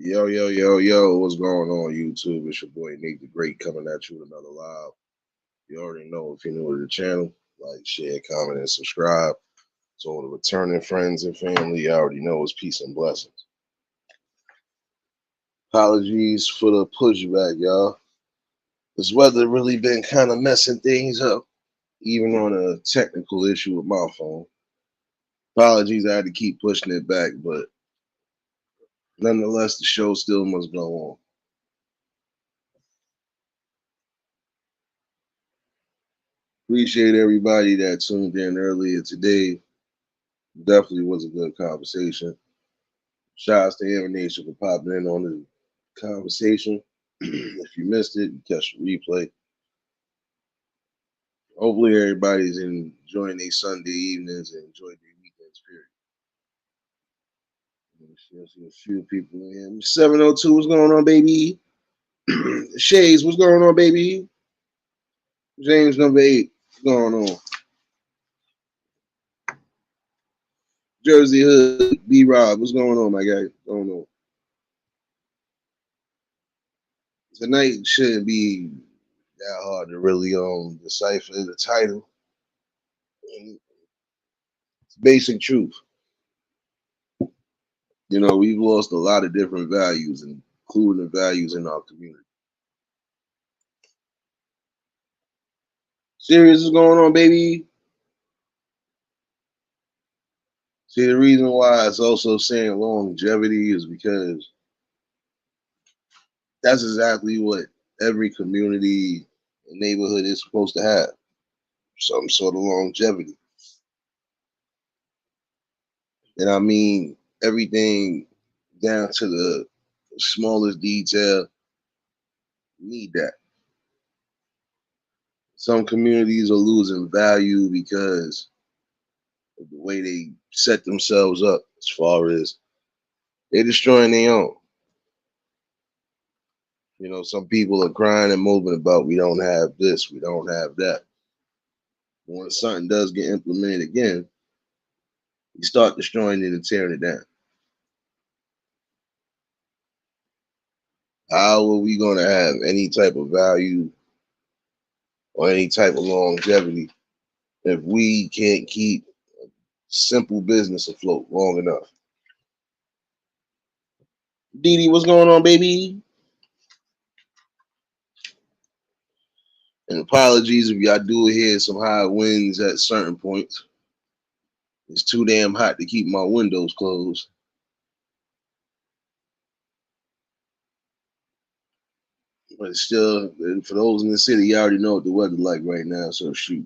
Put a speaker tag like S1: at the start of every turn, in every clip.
S1: Yo, yo, yo, yo, what's going on, YouTube? It's your boy Nate the Great coming at you with another live. You already know if you're new to the channel, like, share, comment, and subscribe. So, all the returning friends and family, you already know it's peace and blessings. Apologies for the pushback, y'all. This weather really been kind of messing things up, even on a technical issue with my phone. Apologies, I had to keep pushing it back, but nonetheless, the show still must go on. Appreciate everybody that tuned in earlier today. Definitely was a good conversation. Shout out to Air Nation for popping in on the conversation. If you missed it, you catch the replay. Hopefully, everybody's enjoying their Sunday evenings and enjoying their weekend spirit. I see a few people in. 702, what's going on, baby? Shades, what's going on, baby? James number 8, what's going on? Jersey Hood, B Rob, what's going on, my guy? What's going on? Tonight shouldn't be that hard to really decipher the title. It's basic truth. You know, we've lost a lot of different values, including the values in our community. Serious is going on, baby. See, the reason why it's also saying longevity is because that's exactly what every community and neighborhood is supposed to have, some sort of longevity. And I mean everything down to the smallest detail need that. Some communities are losing value because of the way they set themselves up as far as they're destroying their own. You know, some people are crying and moving about we don't have this, we don't have that. When something does get implemented again, you start destroying it and tearing it down. How are we going to have any type of value or any type of longevity if we can't keep simple business afloat long enough? Dee, what's going on, baby? And apologies if y'all do hear some high winds at certain points. It's too damn hot to keep my windows closed. But still, for those in the city, you already know what the weather like right now. So shoot.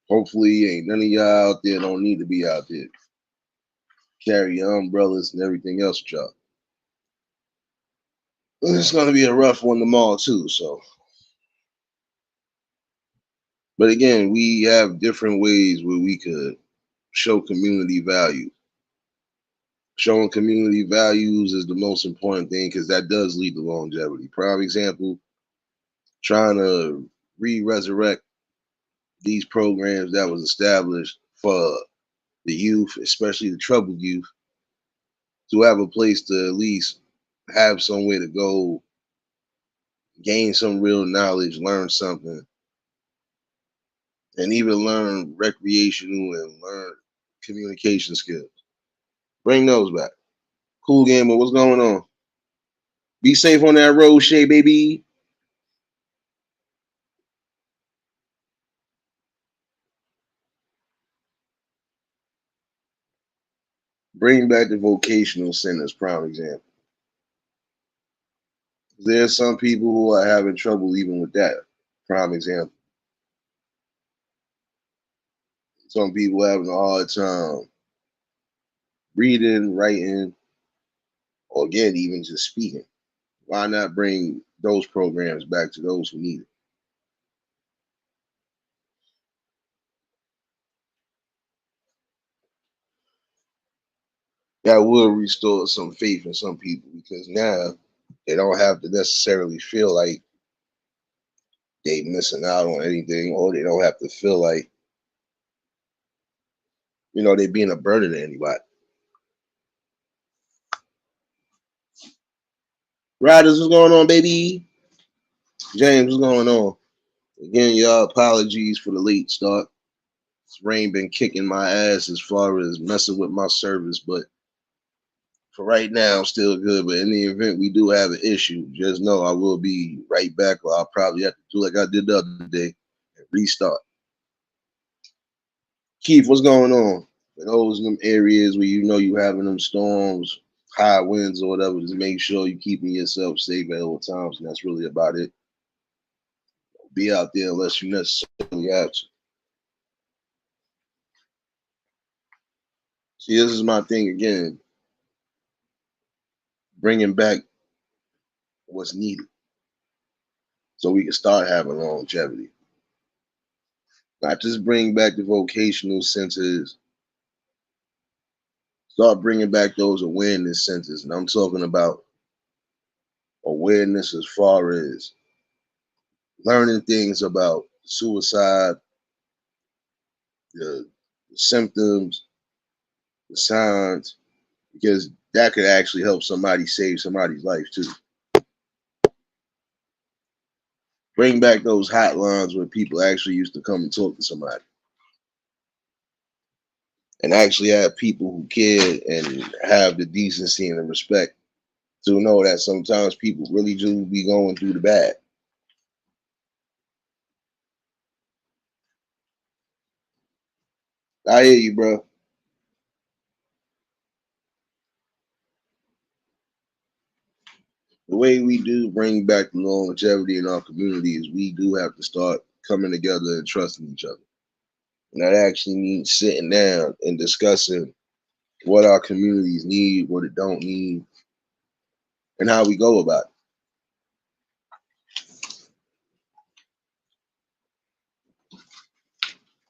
S1: Hopefully, ain't none of y'all out there don't need to be out there. Carry your umbrellas and everything else with y'all. It's gonna be a rough one tomorrow too. So, but again, we have different ways where we could show community value. Showing community values is the most important thing because that does lead to longevity. Prime example, trying to resurrect these programs that was established for the youth, especially the troubled youth, to have a place to at least have somewhere to go, gain some real knowledge, learn something, and even learn recreational and learn communication skills. Bring those back. Cool Gamer, what's going on? Be safe on that road, Shay, baby. Bring back the vocational centers, prime example. There's some people who are having trouble even with that, prime example. Some people having a hard time reading, writing, or again, even just speaking. Why not bring those programs back to those who need it? That will restore some faith in some people because now they don't have to necessarily feel like they missing out on anything, or they don't have to feel like they being a burden to anybody. Riders, what's going on, baby? James, what's going on? Again, y'all, apologies for the late start. This rain been kicking my ass as far as messing with my service, but for right now, I'm still good. But in the event we do have an issue, just know I will be right back, or I'll probably have to do like I did the other day and restart. Keith, what's going on? For those in them areas where you know you having them storms, high winds or whatever, just make sure you keeping yourself safe at all times, and that's really about it. Be out there unless you necessarily have to. See, this is my thing again, bringing back what's needed so we can start having longevity. Not just bring back the vocational centers, start bringing back those awareness centers. And I'm talking about awareness as far as learning things about suicide, the symptoms, the signs, because that could actually help somebody save somebody's life too. Bring back those hotlines where people actually used to come and talk to somebody. And actually have people who care and have the decency and the respect to know that sometimes people really do be going through the bad. I hear you, bro. The way we do bring back the longevity in our community is we do have to start coming together and trusting each other. And that actually means sitting down and discussing what our communities need, what it don't need, and how we go about it.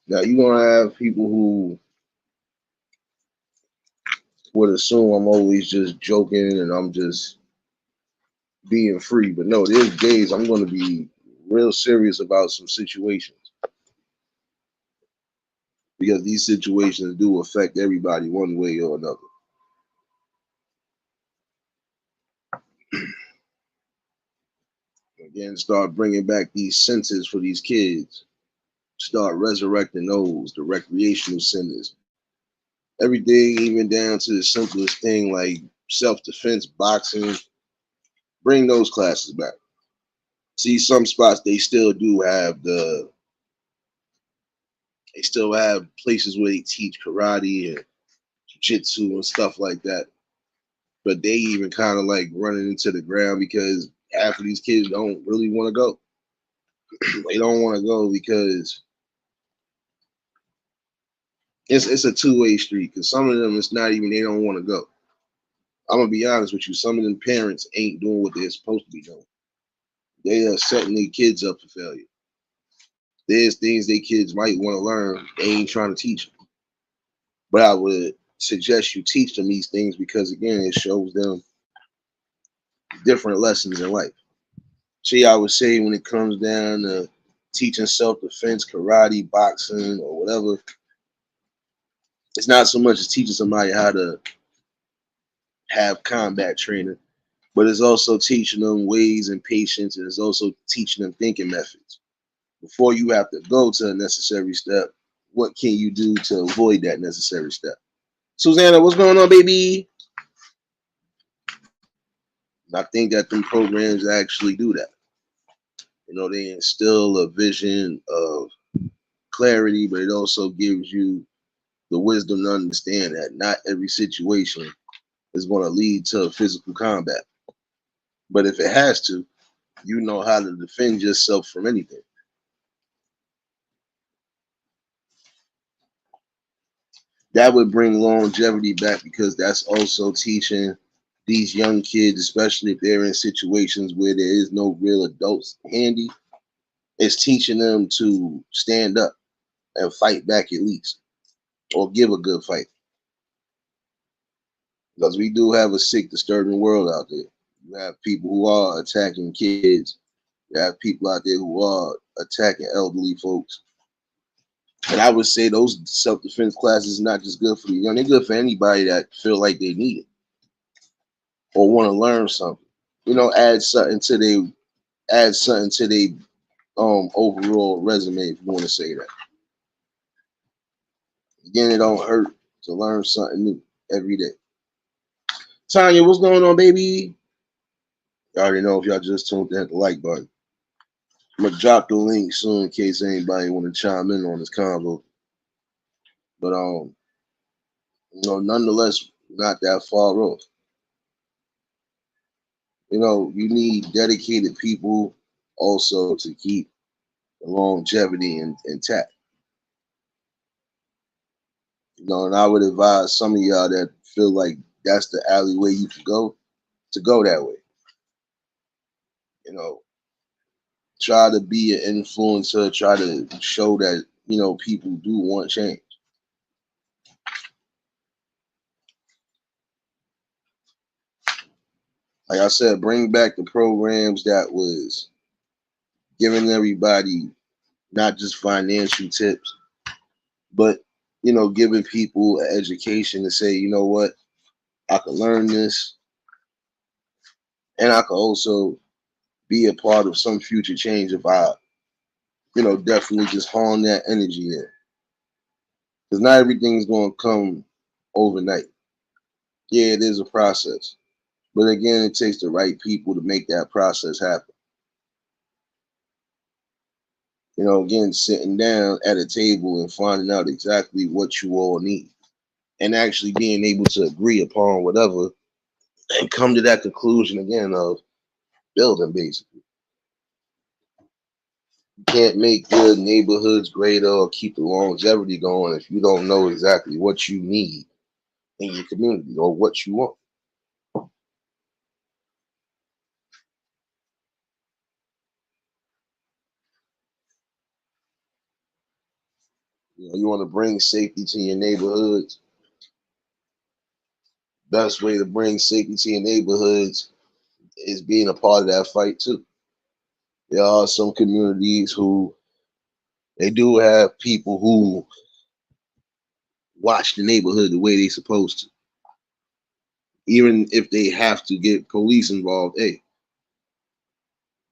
S1: Now you're gonna have people who would assume I'm always just joking and I'm just being free. But no, there's days I'm gonna be real serious about some situations because these situations do affect everybody one way or another. Again, start bringing back these centers for these kids. Start resurrecting those, the recreational centers. Everything, even down to the simplest thing like self-defense, boxing. Bring those classes back. See, some spots they still do have they still have places where they teach karate and jiu-jitsu and stuff like that. But they even kind of like running into the ground because half of these kids don't really want to go. They don't want to go because it's a two-way street. Because some of them, it's not even they don't want to go. I'm gonna be honest with you. Some of them parents ain't doing what they're supposed to be doing. They are setting their kids up for failure. There's things their kids might want to learn. They ain't trying to teach them. But I would suggest you teach them these things because again, it shows them different lessons in life. See, I would say when it comes down to teaching self-defense, karate, boxing, or whatever, it's not so much as teaching somebody how to have combat training, but it's also teaching them ways and patience, and it's also teaching them thinking methods. Before you have to go to a necessary step, what can you do to avoid that necessary step? Susanna, what's going on, baby? I think that them programs actually do that. You know, they instill a vision of clarity, but it also gives you the wisdom to understand that not every situation is going to lead to physical combat. But if it has to, you know how to defend yourself from anything. That would bring longevity back because that's also teaching these young kids, especially if they're in situations where there is no real adults handy, it's teaching them to stand up and fight back at least, or give a good fight. Because we do have a sick, disturbing world out there. You have people who are attacking kids. You have people out there who are attacking elderly folks. And I would say those self-defense classes are not just good for the young, they're good for anybody that feel like they need it or want to learn something. you know, add something to their overall resume, if you want to say that. Again, it don't hurt to learn something new every day. Tanya, what's going on, baby? You already know if y'all just tuned in, hit the like button. I'm gonna drop the link soon in case anybody want to chime in on this convo. But you know, nonetheless, not that far off. You know, you need dedicated people also to keep the longevity intact. You know, and I would advise some of y'all that feel like that's the alleyway you can go to go that way. You know, try to be an influencer, try to show that, you know, people do want change. Like I said, bring back the programs that was giving everybody not just financial tips, but you know, giving people an education to say, you know what, I could learn this, and I could also be a part of some future change if I, you know, definitely just hone that energy in. Because not everything's going to come overnight. Yeah, it is a process, but again, it takes the right people to make that process happen. You know, again, sitting down at a table and finding out exactly what you all need, and actually being able to agree upon whatever and come to that conclusion again of building, basically. You can't make your neighborhoods greater or keep the longevity going if you don't know exactly what you need in your community or what you want. You know, you want to bring safety to your neighborhoods. Best way to bring safety to your neighborhoods is being a part of that fight too. There are some communities who they do have people who watch the neighborhood the way they supposed to. Even if they have to get police involved, hey,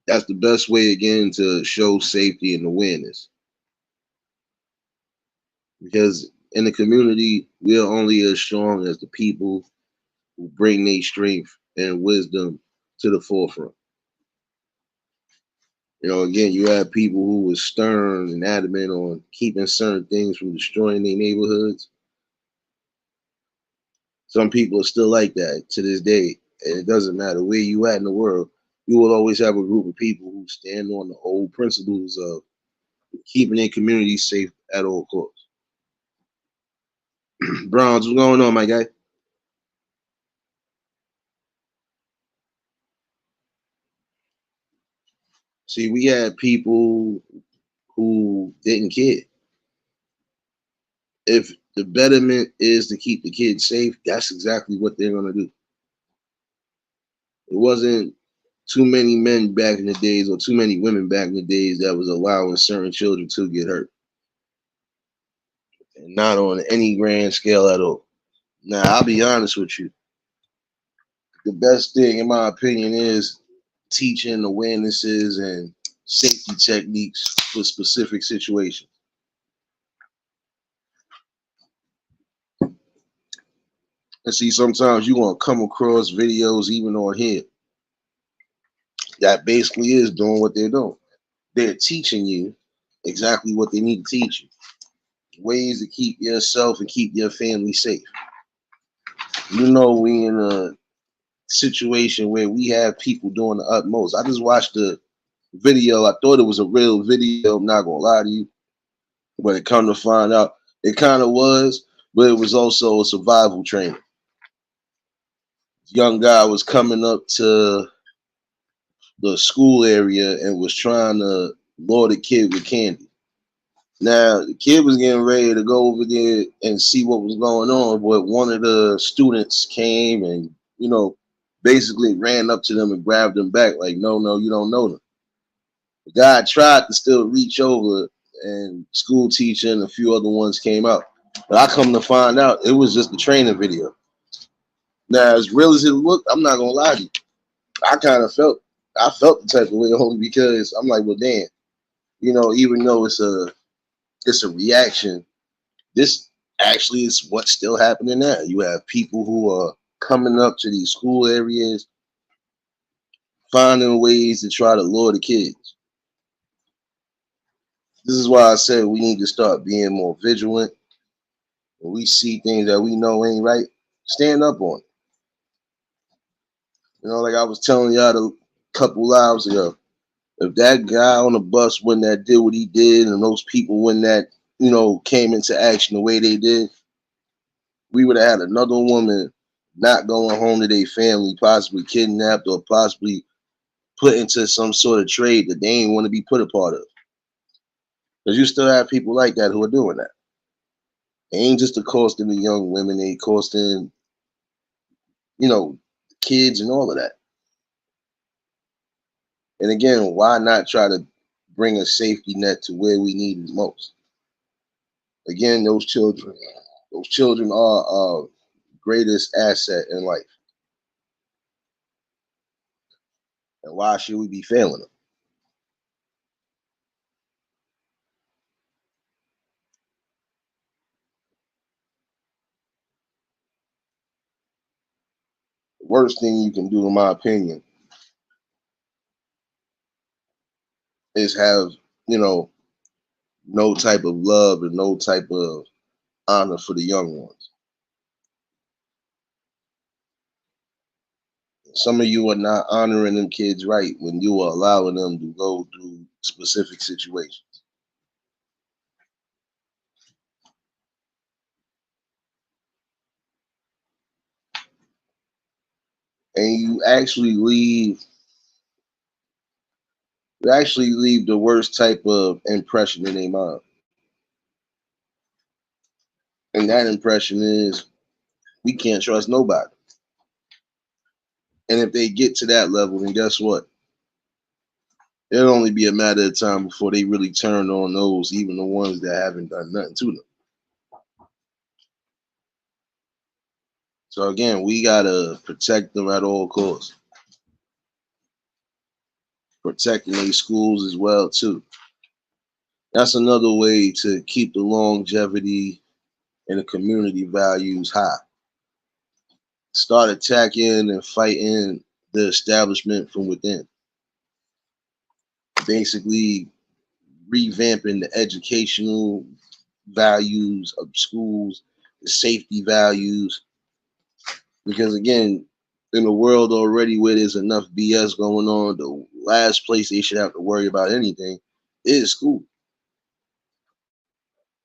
S1: that's the best way again to show safety and awareness. Because in the community, we are only as strong as the people who bring their strength and wisdom to the forefront. You know, again, you have people who were stern and adamant on keeping certain things from destroying their neighborhoods. Some people are still like that to this day. And it doesn't matter where you at in the world, you will always have a group of people who stand on the old principles of keeping their community safe at all costs. Browns, what's going on, my guy? See, we had people who didn't care. If the betterment is to keep the kids safe, that's exactly what they're gonna do. It wasn't too many men back in the days or too many women back in the days that was allowing certain children to get hurt. And not on any grand scale at all. Now, I'll be honest with you. The best thing, in my opinion, is teaching awarenesses and safety techniques for specific situations. And see, sometimes you're going to come across videos, even on here, that basically is doing what they're doing. They're teaching you exactly what they need to teach you. Ways to keep yourself and keep your family safe. You know, we in a situation where we have people doing the utmost. I just watched the video. I thought it was a real video. I'm not gonna lie to you, but it come to find out, it kind of was, but it was also a survival training. Young guy was coming up to the school area and was trying to lure the kid with candy. Now the kid was getting ready to go over there and see what was going on, but one of the students came and, you know, basically ran up to them and grabbed them back like, no, no, you don't know them. The guy tried to still reach over, and school teacher and a few other ones came out. But I come to find out it was just a training video. Now, as real as it looked, I'm not gonna lie to you. I kind of felt the type of way only because I'm like, well, damn, even though it's a reaction, this actually is what's still happening now. You have people who are coming up to these school areas, finding ways to try to lure the kids. This is why I said we need to start being more vigilant. When we see things that we know ain't right, stand up on it. Like I was telling y'all a couple lives ago, if that guy on the bus when that did what he did, and those people when that came into action the way they did, we would have had another woman not going home to their family, possibly kidnapped or possibly put into some sort of trade that they ain't want to be put a part of. Because you still have people like that who are doing that. It ain't just the costing the young women, they costing, kids and all of that. And again, why not try to bring a safety net to where we need it most? Again, those children are our greatest asset in life. And why should we be failing them? The worst thing you can do, in my opinion, is have, you know, no type of love and no type of honor for the young ones. Some of you are not honoring them kids right when you are allowing them to go through specific situations. And you actually leave the worst type of impression in their mind. And that impression is we can't trust nobody. And if they get to that level, then guess what? It'll only be a matter of time before they really turn on those, even the ones that haven't done nothing to them. So again, we gotta protect them at all costs. Protecting these schools as well too. That's another way to keep the longevity and the community values high. Start attacking and fighting the establishment from within. Basically revamping the educational values of schools, the safety values. Because again, in a world already where there's enough BS going on, the last place they should have to worry about anything is school.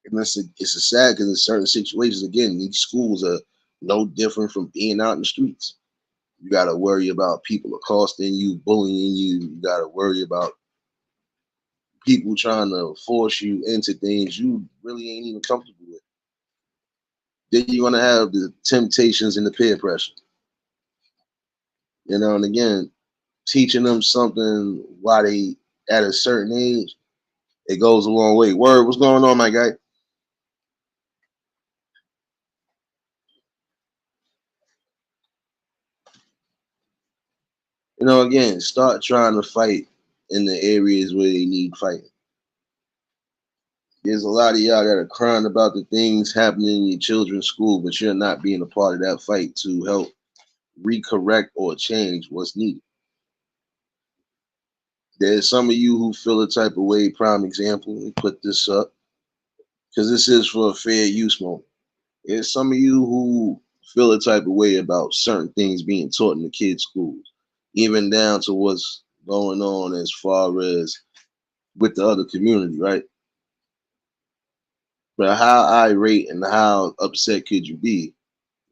S1: And it's a sad because in certain situations, again, these schools are no different from being out in the streets. You got to worry about people accosting you, bullying you. You got to worry about people trying to force you into things you really ain't even comfortable with. Then you're gonna have the temptations and the peer pressure. And again, teaching them something while they at a certain age, it goes a long way. Word, what's going on, my guy? Again, start trying to fight in the areas where they need fighting. There's a lot of y'all that are crying about the things happening in your children's school, but you're not being a part of that fight to help recorrect or change what's needed. There's some of you who feel a type of way. Prime example, we put this up because this is for a fair use moment. There's some of you who feel a type of way about certain things being taught in the kids' schools, even down to what's going on as far as with the other community, right? But how irate and how upset could you be?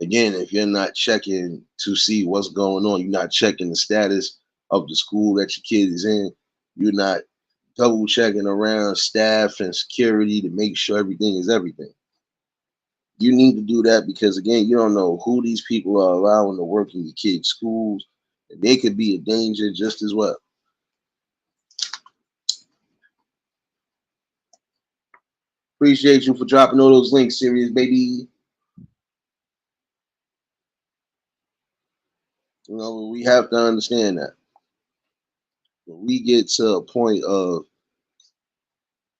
S1: Again, if you're not checking to see what's going on, you're not checking the status of the school that your kid is in, you're not double checking around staff and security to make sure everything is everything. You need to do that because again, you don't know who these people are allowing to work in your kids' schools, and they could be a danger just as well. Appreciate you for dropping all those links, serious baby. We have to understand that. When we get to a point of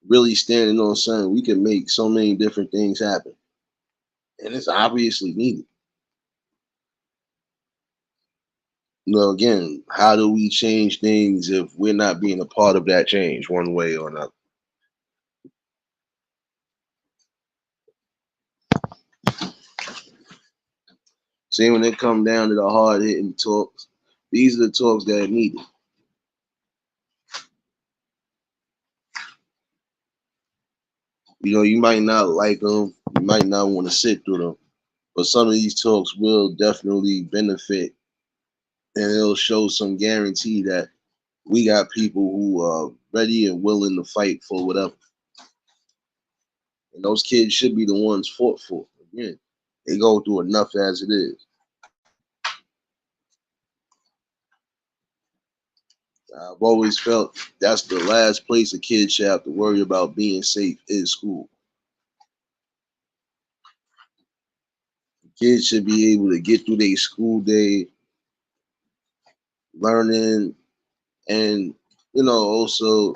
S1: really standing on something, we can make so many different things happen. And it's obviously needed. Again, how do we change things if we're not being a part of that change one way or another? See, when it come down to the hard hitting talks, these are the talks that are needed. You might not like them, you might not want to sit through them, but some of these talks will definitely benefit, and it'll show some guarantee that we got people who are ready and willing to fight for whatever. And those kids should be the ones fought for. Again, they go through enough as it is. I've always felt that's the last place a kid should have to worry about being safe is school. Kids should be able to get through their school day learning and also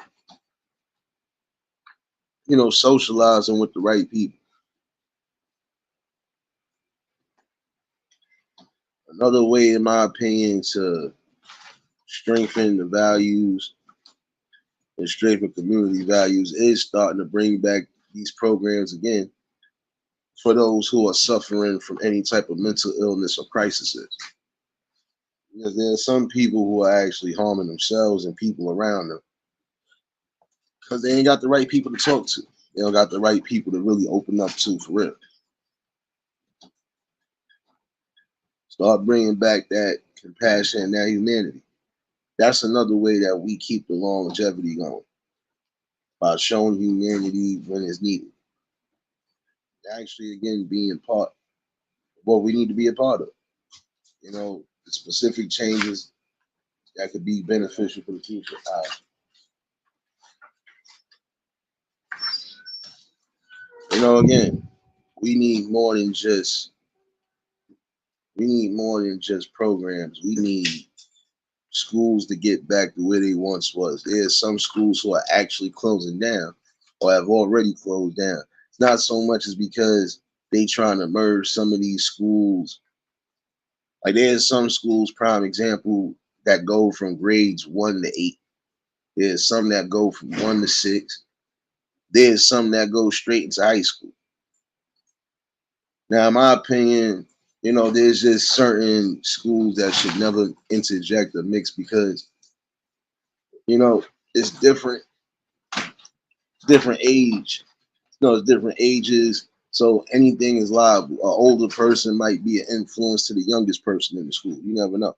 S1: socializing with the right people. Another way, in my opinion, to strengthen the values and strengthen community values is starting to bring back these programs again for those who are suffering from any type of mental illness or crises. Because there are some people who are actually harming themselves and people around them because they ain't got the right people to talk to. They don't got the right people to really open up to for real. Start bringing back that compassion and that humanity. That's another way that we keep the longevity going by showing humanity when it's needed. Actually, again, being part of what we need to be a part of. The specific changes that could be beneficial for the future. Again, we need more than just programs. We need schools to get back to where they once was. There's some schools who are actually closing down or have already closed down. It's not so much as because they trying to merge some of these schools. Like there's some schools, prime example, that go from grades 1 to 8. There's some that go from 1 to 6. There's some that go straight into high school. Now, in my opinion, there's just certain schools that should never interject or mix because, you know, it's different age. It's different ages. So anything is liable. An older person might be an influence to the youngest person in the school. You never know.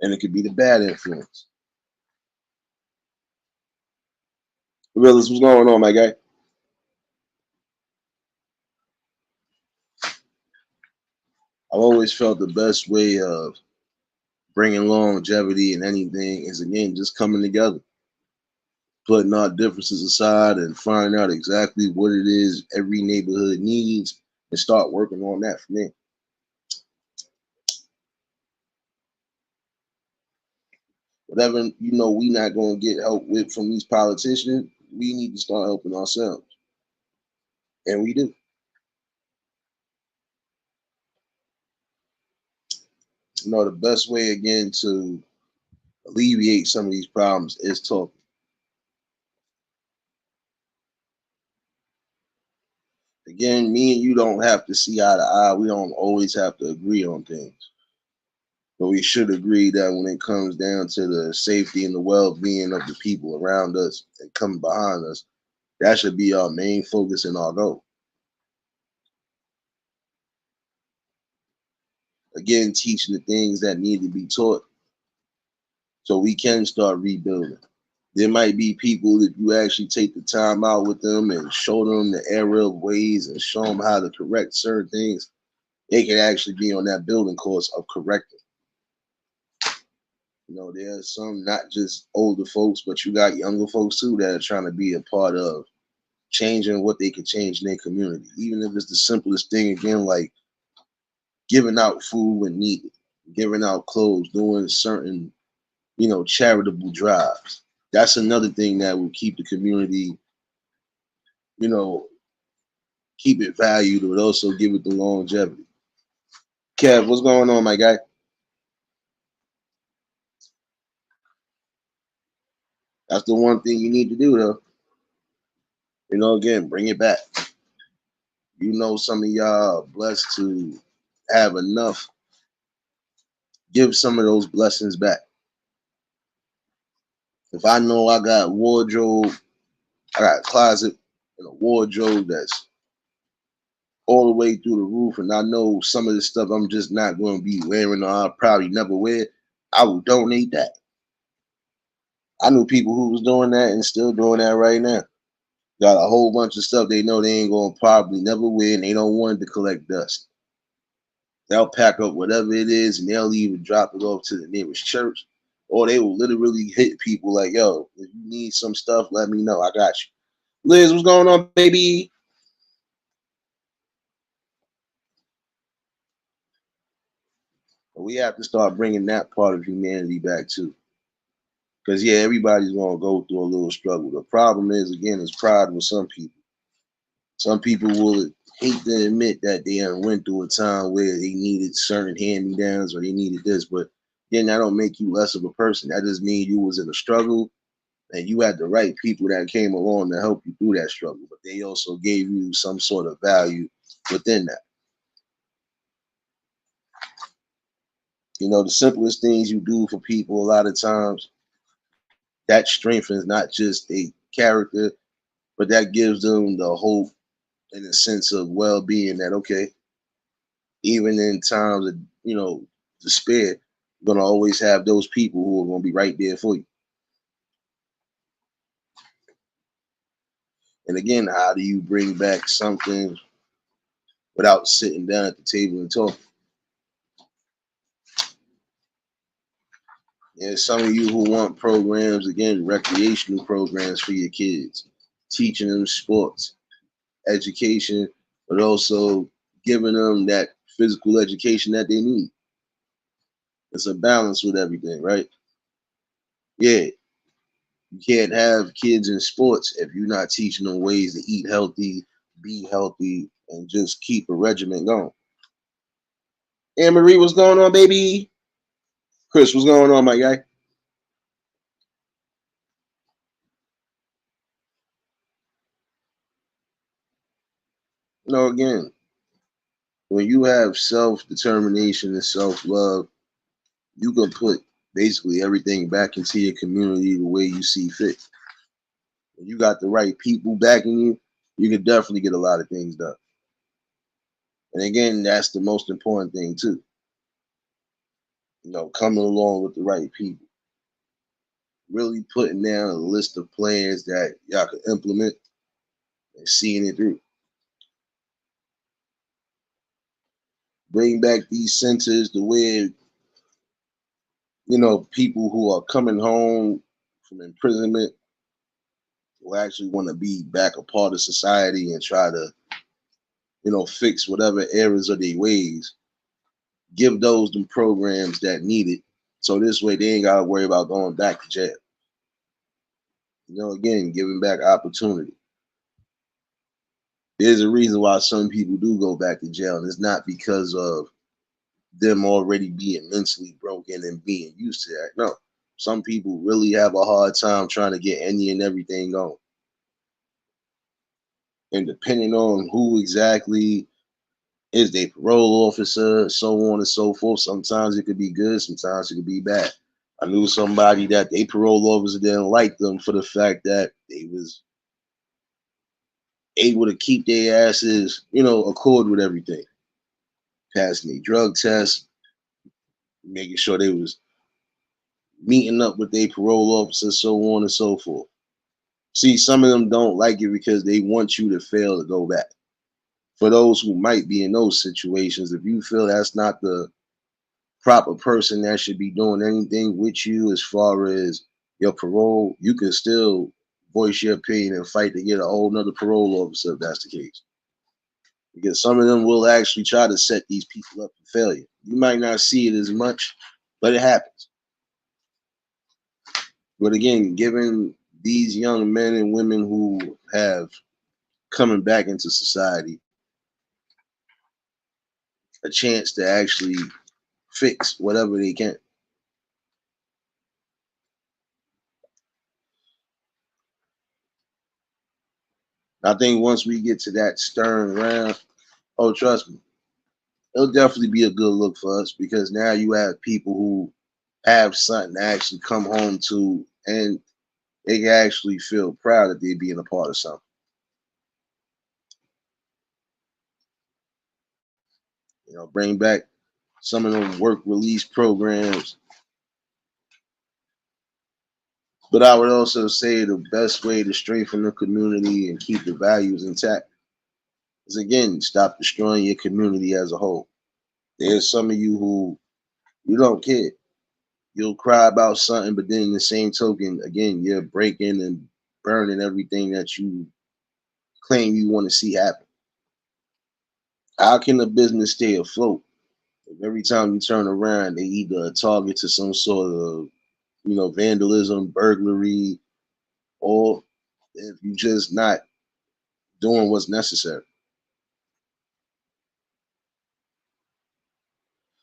S1: And it could be the bad influence. Willis, what's going on, my guy? I've always felt the best way of bringing longevity in anything is again just coming together, putting our differences aside and finding out exactly what it is every neighborhood needs and start working on that from there. Whatever we not gonna get help with from these politicians, we need to start helping ourselves, and we do. The best way again to alleviate some of these problems is talking. Again, me and you don't have to see eye to eye. We don't always have to agree on things. But we should agree that when it comes down to the safety and the well-being of the people around us and coming behind us, that should be our main focus and our goal. Again, teaching the things that need to be taught so we can start rebuilding. There might be people that you actually take the time out with them and show them the error of ways and show them how to correct certain things. They can actually be on that building course of correcting. There's some not just older folks, but you got younger folks too that are trying to be a part of changing what they can change in their community, even if it's the simplest thing again, like giving out food when needed, giving out clothes, doing certain charitable drives. That's another thing that will keep the community, you know, keep it valued, but also give it the longevity. Kev, what's going on, my guy? That's the one thing you need to do, though. Again, bring it back. Some of y'all are blessed to have enough. Give some of those blessings back. If I know I got wardrobe, I got a closet and a wardrobe that's all the way through the roof, and I know some of the stuff I'm just not going to be wearing or I'll probably never wear, I will donate that. I knew people who was doing that and still doing that right now. Got a whole bunch of stuff they know they ain't going to probably never wear, and they don't want it to collect dust. They'll pack up whatever it is, and they'll even drop it off to the nearest church, or they will literally hit people like, yo, if you need some stuff, let me know. I got you. Liz, what's going on, baby? We have to start bringing that part of humanity back too. Because yeah, everybody's gonna go through a little struggle. The problem is, again, is pride with some people. Some people will hate to admit that they went through a time where they needed certain hand-me-downs or they needed this, but then that don't make you less of a person. That just means you was in a struggle and you had the right people that came along to help you through that struggle, but they also gave you some sort of value within that. The simplest things you do for people a lot of times, that strengthens not just a character, but that gives them the hope and a sense of well-being that, okay, even in times of, despair, you're going to always have those people who are going to be right there for you. And again, how do you bring back something without sitting down at the table and talking? And some of you who want programs, again, recreational programs for your kids, teaching them sports, education, but also giving them that physical education that they need. It's a balance with everything, right? Yeah, you can't have kids in sports if you're not teaching them ways to eat healthy, be healthy, and just keep a regimen going. Anne Marie, what's going on, baby? Chris, what's going on, my guy? Again, when you have self determination and self love, you can put basically everything back into your community the way you see fit. When you got the right people backing you, you can definitely get a lot of things done. And again, that's the most important thing too. Coming along with the right people, really putting down a list of plans that y'all can implement and seeing it through. Bring back these centers the way, people who are coming home from imprisonment will actually want to be back a part of society and try to, fix whatever errors of their ways. Give those them programs that need it. So this way they ain't gotta worry about going back to jail. Again, giving back opportunity. There's a reason why some people do go back to jail, and it's not because of them already being mentally broken and being used to that. No. Some people really have a hard time trying to get any and everything going. And depending on who exactly is their parole officer, so on and so forth, sometimes it could be good, sometimes it could be bad. I knew somebody that they parole officer didn't like them for the fact that they was able to keep their asses, accord with everything. Passing their drug test, making sure they was meeting up with their parole officer, so on and so forth. See, some of them don't like it because they want you to fail to go back. For those who might be in those situations, if you feel that's not the proper person that should be doing anything with you as far as your parole, you can still voice your opinion and fight to get a whole nother parole officer if that's the case. Because some of them will actually try to set these people up for failure. You might not see it as much, but it happens. But again, giving these young men and women who have coming back into society a chance to actually fix whatever they can. I think once we get to that stern round, oh, trust me, it'll definitely be a good look for us because now you have people who have something to actually come home to and they can actually feel proud that they're being a part of something. Bring back some of them work release programs. But I would also say the best way to strengthen the community and keep the values intact is again, stop destroying your community as a whole. There's some of you who you don't care. You'll cry about something, but then in the same token, again, you're breaking and burning everything that you claim you want to see happen. How can a business stay afloat if every time you turn around, they either a target to some sort of, vandalism, burglary, or if you just not doing what's necessary?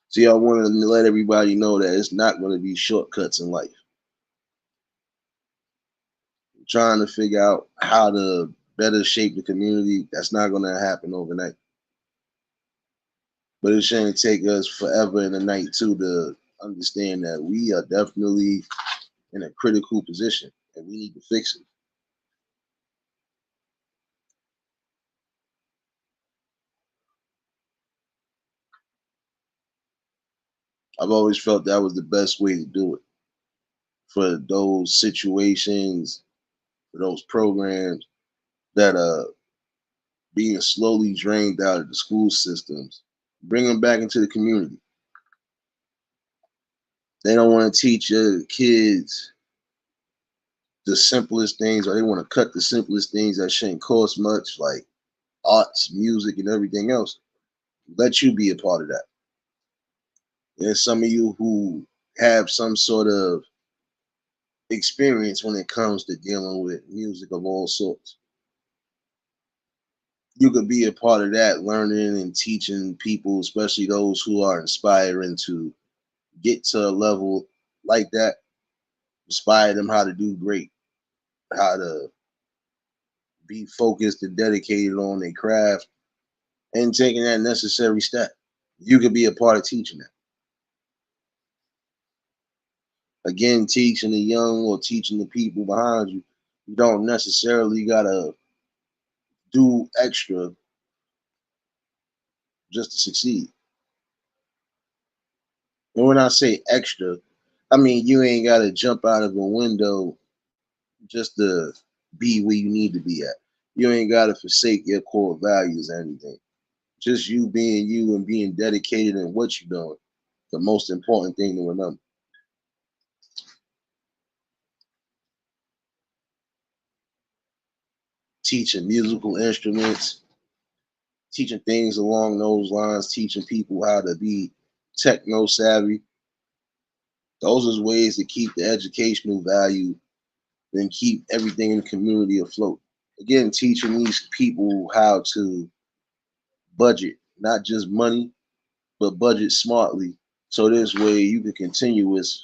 S1: See, I wanted to let everybody know that it's not going to be shortcuts in life. Trying to figure out how to better shape the community, that's not going to happen overnight. But it shouldn't take us forever in the night too to understand that we are definitely in a critical position and we need to fix it. I've always felt that was the best way to do it for those situations, for those programs that are being slowly drained out of the school systems. Bring them back into the community. They don't want to teach your kids the simplest things, or they want to cut the simplest things that shouldn't cost much, like arts, music, and everything else. Let you be a part of that. There's some of you who have some sort of experience when it comes to dealing with music of all sorts. You could be a part of that, learning and teaching people, especially those who are inspiring to get to a level like that. Inspire them how to do great, how to be focused and dedicated on their craft, and taking that necessary step. You could be a part of teaching that. Again, teaching the young or teaching the people behind you, you don't necessarily gotta do extra just to succeed. And when I say extra, I mean you ain't gotta jump out of a window just to be where you need to be at. You ain't gotta forsake your core values or anything. Just you being you and being dedicated in what you're doing. The most important thing to remember. Teaching musical instruments, teaching things along those lines, teaching people how to be techno savvy. Those are ways to keep the educational value and keep everything in the community afloat. Again, teaching these people how to budget, not just money, but budget smartly. So this way you can continuously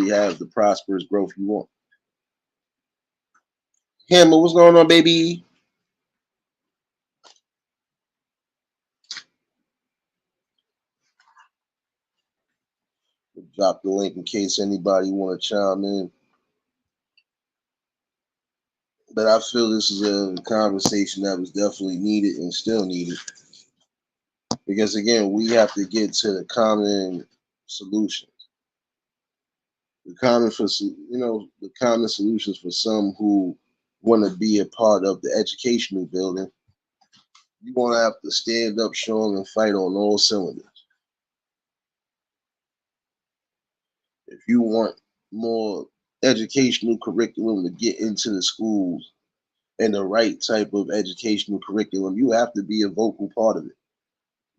S1: have the prosperous growth you want. Hammer, what's going on, baby? Drop the link in case anybody want to chime in. But I feel this is a conversation that was definitely needed and still needed because again, we have to get to the common solutions. The common solutions for some who want to be a part of the educational building. You want to have to stand up strong and fight on all cylinders. If you want more educational curriculum to get into the schools and the right type of educational curriculum, you have to be a vocal part of it.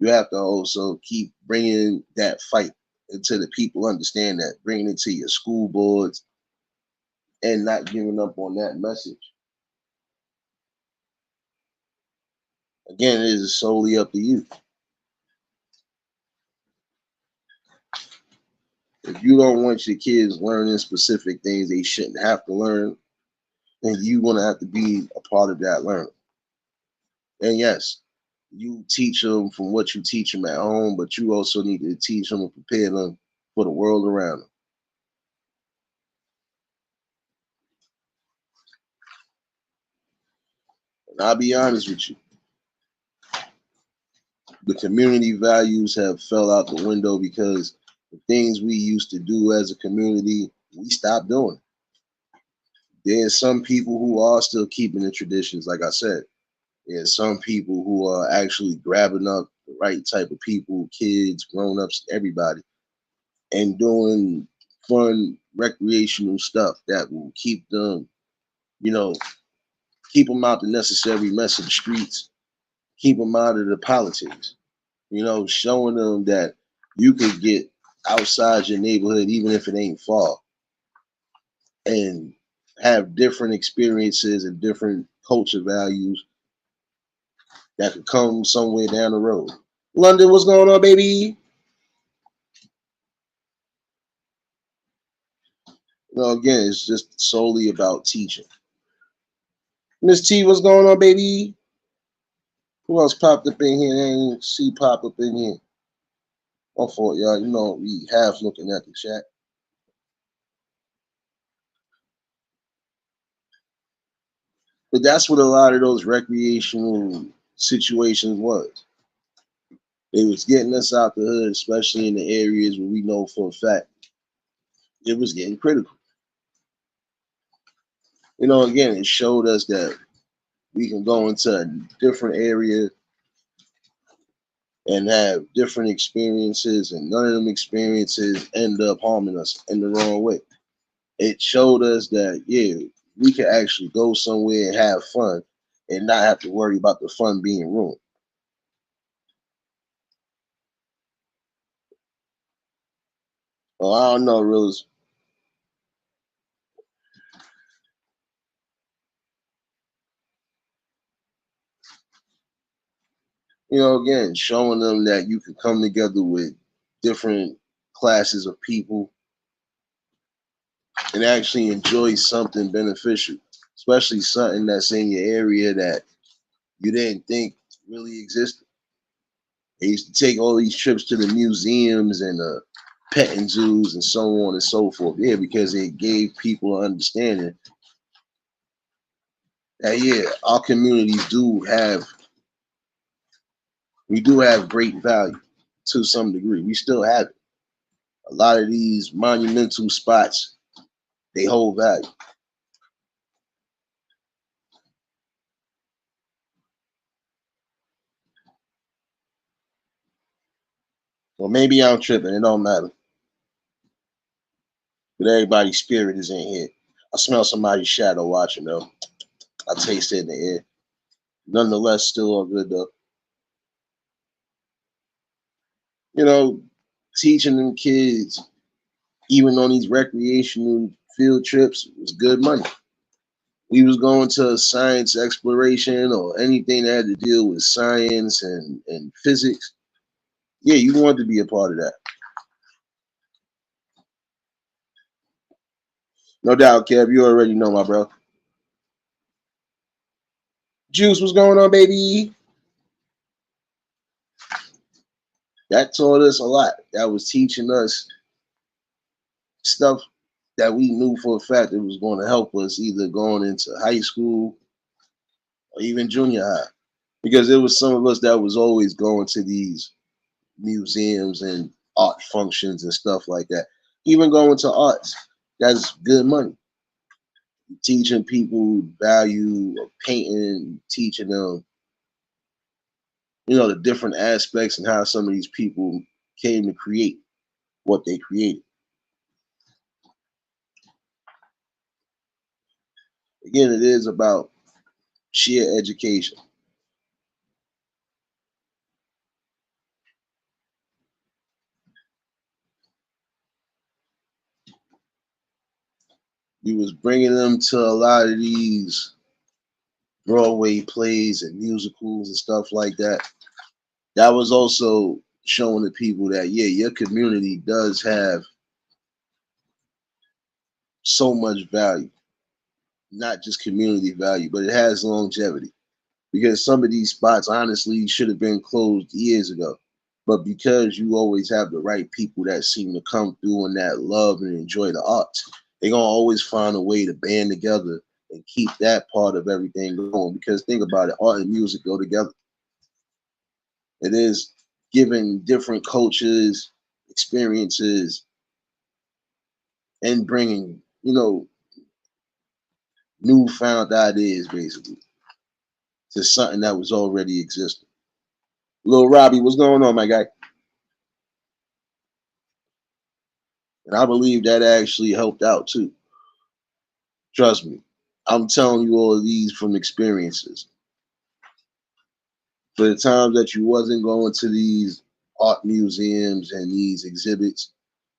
S1: You have to also keep bringing that fight. until the people understand that, bringing it to your school boards and not giving up on that message. Again, it is solely up to you. If you don't want your kids learning specific things they shouldn't have to learn, then you're going to have to be a part of that learning. And yes, you teach them from what you teach them at home, but you also need to teach them and prepare them for the world around them. And I'll be honest with you, the community values have fell out the window because the things we used to do as a community, we stopped doing. There's some people who are still keeping the traditions, like I said. There's some people who are actually grabbing up the right type of people, kids, grown-ups, everybody, and doing fun recreational stuff that will keep them, you know, keep them out the necessary mess of the streets, keep them out of the politics, showing them that you could get outside your neighborhood, even if it ain't far, and have different experiences and different culture values that could come somewhere down the road. London, what's going on, baby? Again, it's just solely about teaching. Miss T, what's going on, baby? Who else popped up in here? I ain't see pop up in here. My fault, y'all. We half looking at the chat. But that's what a lot of those recreational situations was. It was getting us out the hood, especially in the areas where we know for a fact it was getting critical. Again, it showed us that we can go into a different area and have different experiences, and none of them experiences end up harming us in the wrong way. It showed us that, yeah, we can actually go somewhere and have fun and not have to worry about the fun being ruined. Well, I don't know, Rose. Again, showing them that you can come together with different classes of people and actually enjoy something beneficial, especially something that's in your area that you didn't think really existed. They used to take all these trips to the museums and petting zoos and so on and so forth. Yeah, because it gave people an understanding that, yeah, our communities we do have great value to some degree. We still have it. A lot of these monumental spots, they hold value. Well, maybe I'm tripping. It don't matter. But everybody's spirit is in here. I smell somebody's shadow watching though. I taste it in the air. Nonetheless, still all good though. You know, Teaching them kids, even on these recreational field trips, was good money. We was going to science exploration or anything that had to deal with science and physics. Yeah, you wanted to be a part of that. No doubt, Kev. You already know, my bro. Juice, what's going on, baby? That taught us a lot. That was teaching us stuff that we knew for a fact it was going to help us either going into high school or even junior high. Because there was some of us that was always going to these museums and art functions and stuff like that. Even going to arts, that's good money. Teaching people value of painting, teaching them, the different aspects and how some of these people came to create what they created. Again, it is about sheer education. We was bringing them to a lot of these Broadway plays and musicals and stuff like that. That was also showing the people that, yeah, your community does have so much value, not just community value, but it has longevity. Because some of these spots honestly should have been closed years ago. But because you always have the right people that seem to come through and that love and enjoy the arts, they're gonna always find a way to band together and keep that part of everything going. Because think about it, art and music go together. It is giving different cultures, experiences, and bringing, newfound ideas basically to something that was already existing. Little Robbie, what's going on, my guy? And I believe that actually helped out too. Trust me. I'm telling you all of these from experiences. For the times that you wasn't going to these art museums and these exhibits,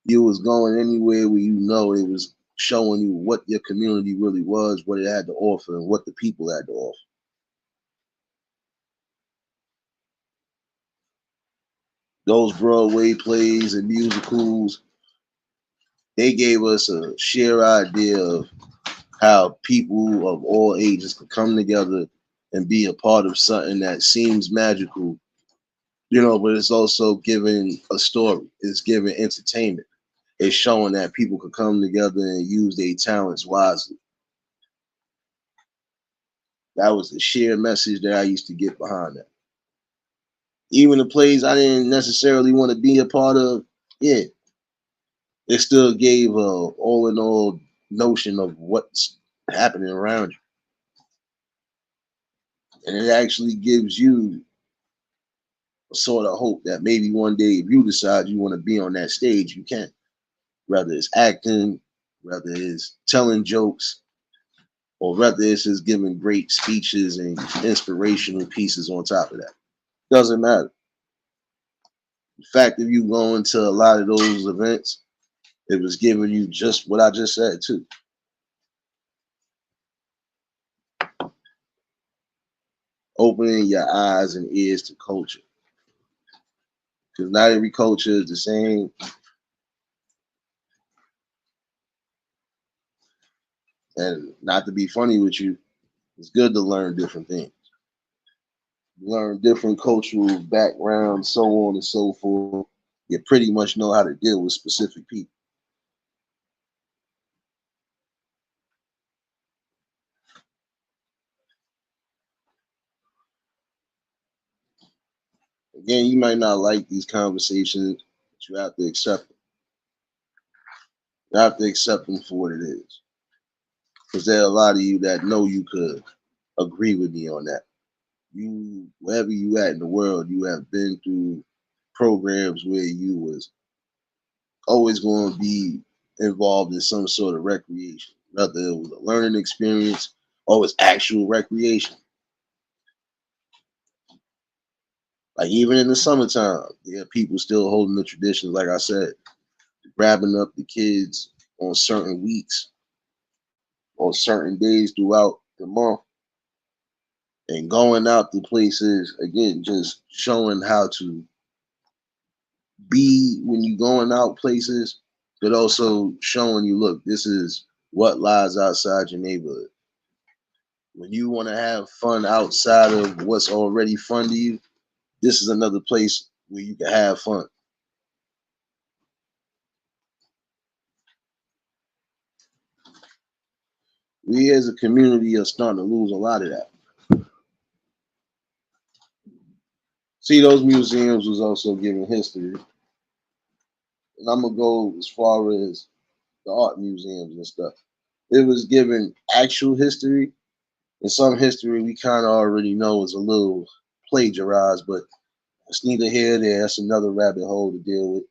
S1: you was going anywhere where you know it was showing you what your community really was, what it had to offer, and what the people had to offer. Those Broadway plays and musicals, they gave us a sheer idea of how people of all ages could come together and be a part of something that seems magical, but it's also giving a story. It's giving entertainment. It's showing that people could come together and use their talents wisely. That was the sheer message that I used to get behind that. Even the plays I didn't necessarily want to be a part of, yeah, it still gave a all in all notion of what's happening around you. And it actually gives you a sort of hope that maybe one day if you decide you want to be on that stage, you can. Whether it's acting, whether it's telling jokes, or whether it's just giving great speeches and inspirational pieces on top of that. Doesn't matter. The fact of you going to a lot of those events, it was giving you just what I just said too. Opening your eyes and ears to culture. Because not every culture is the same. And not to be funny with you, it's good to learn different things. Learn different cultural backgrounds, so on and so forth. You pretty much know how to deal with specific people. Again, you might not like these conversations, but you have to accept them. You have to accept them for what it is. Because there are a lot of you that know you could agree with me on that. You, wherever you at in the world, you have been through programs where you was always going to be involved in some sort of recreation, whether it was a learning experience or it's actual recreation. Like even in the summertime, there are people still holding the traditions. Like I said, grabbing up the kids on certain weeks or certain days throughout the month and going out to places again, just showing how to be when you going out places, but also showing you, look, this is what lies outside your neighborhood. When you want to have fun outside of what's already fun to you, this is another place where you can have fun. We as a community are starting to lose a lot of that. See, those museums was also giving history. And I'm gonna go as far as the art museums and stuff. It was giving actual history, and some history we kind of already know is a little plagiarized, but it's neither here nor there. That's another rabbit hole to deal with.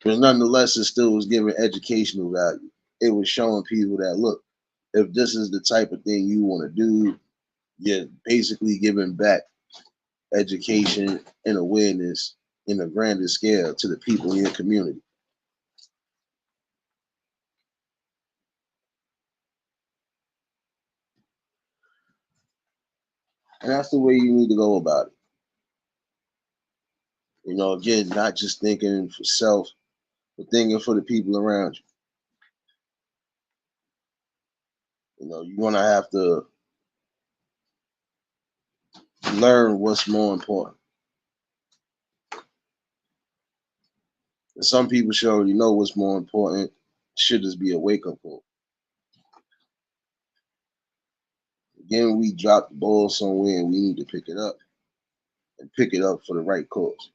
S1: But nonetheless, it still was giving educational value. It was showing people that, look, if this is the type of thing you want to do, you're basically giving back education and awareness in a grander scale to the people in your community. And that's the way you need to go about it. You know, again, not just thinking for self, but thinking for the people around you. You know, you're gonna have to learn what's more important. And some people should already know what's more important. Should just be a wake up call. Again, we dropped the ball somewhere and we need to pick it up and pick it up for the right cause.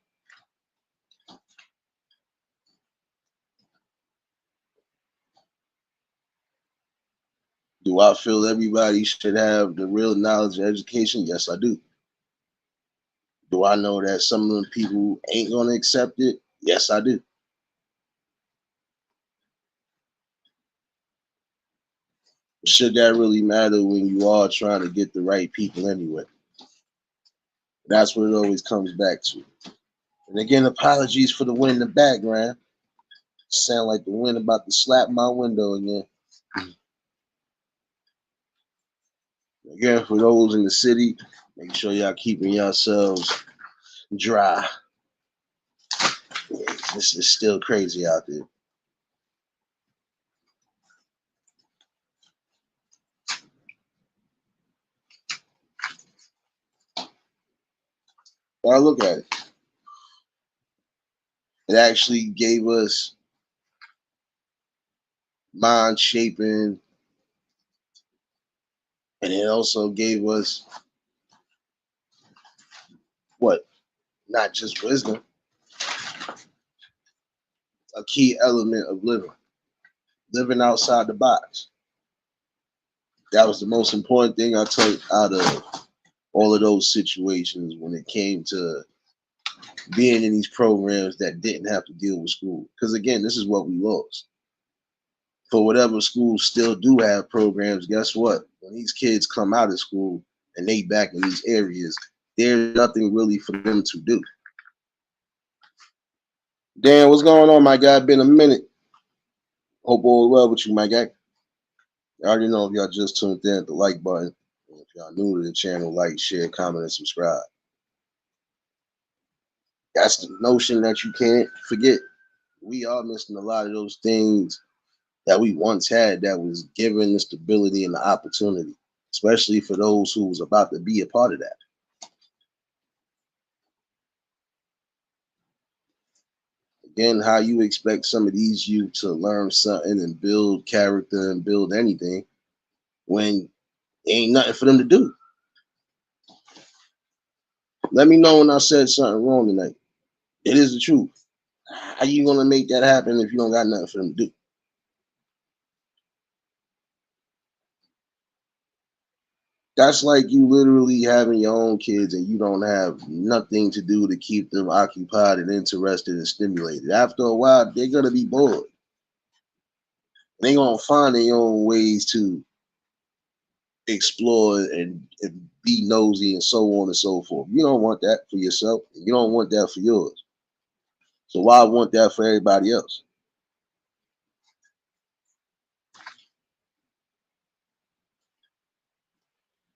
S1: Do I feel everybody should have the real knowledge and education? Yes, I do. Do I know that some of them people ain't gonna accept it? Yes, I do. Should that really matter when you are trying to get the right people anyway? That's what it always comes back to. And again, apologies for the wind in the background. Sound like the wind about to slap my window again. Again, for those in the city, make sure y'all keeping yourselves dry. This is still crazy out there. But I look at it. It actually gave us mind shaping, and it also gave us what? Not just wisdom, a key element of living outside the box. That was the most important thing I took out of all of those situations when it came to being in these programs that didn't have to deal with school. Because again, this is what we lost. For whatever schools still do have programs, guess what? When these kids come out of school and they back in these areas, there's nothing really for them to do. Dan, what's going on, my guy? Been a minute. Hope all well with you, my guy. I already know if y'all just tuned in, the like button. If y'all new to the channel, like, share, comment, and subscribe. That's the notion that you can't forget. We are missing a lot of those things that we once had that was given the stability and the opportunity, especially for those who was about to be a part of that. Again, how you expect some of these youth to learn something and build character and build anything when ain't nothing for them to do? Let me know when I said something wrong tonight. It is the truth. How you gonna make that happen if you don't got nothing for them to do? That's like you literally having your own kids and you don't have nothing to do to keep them occupied and interested and stimulated. After a while, they're gonna be bored. They're gonna find their own ways to explore and be nosy and so on and so forth. You don't want that for yourself. You don't want that for yours. So why want that for everybody else?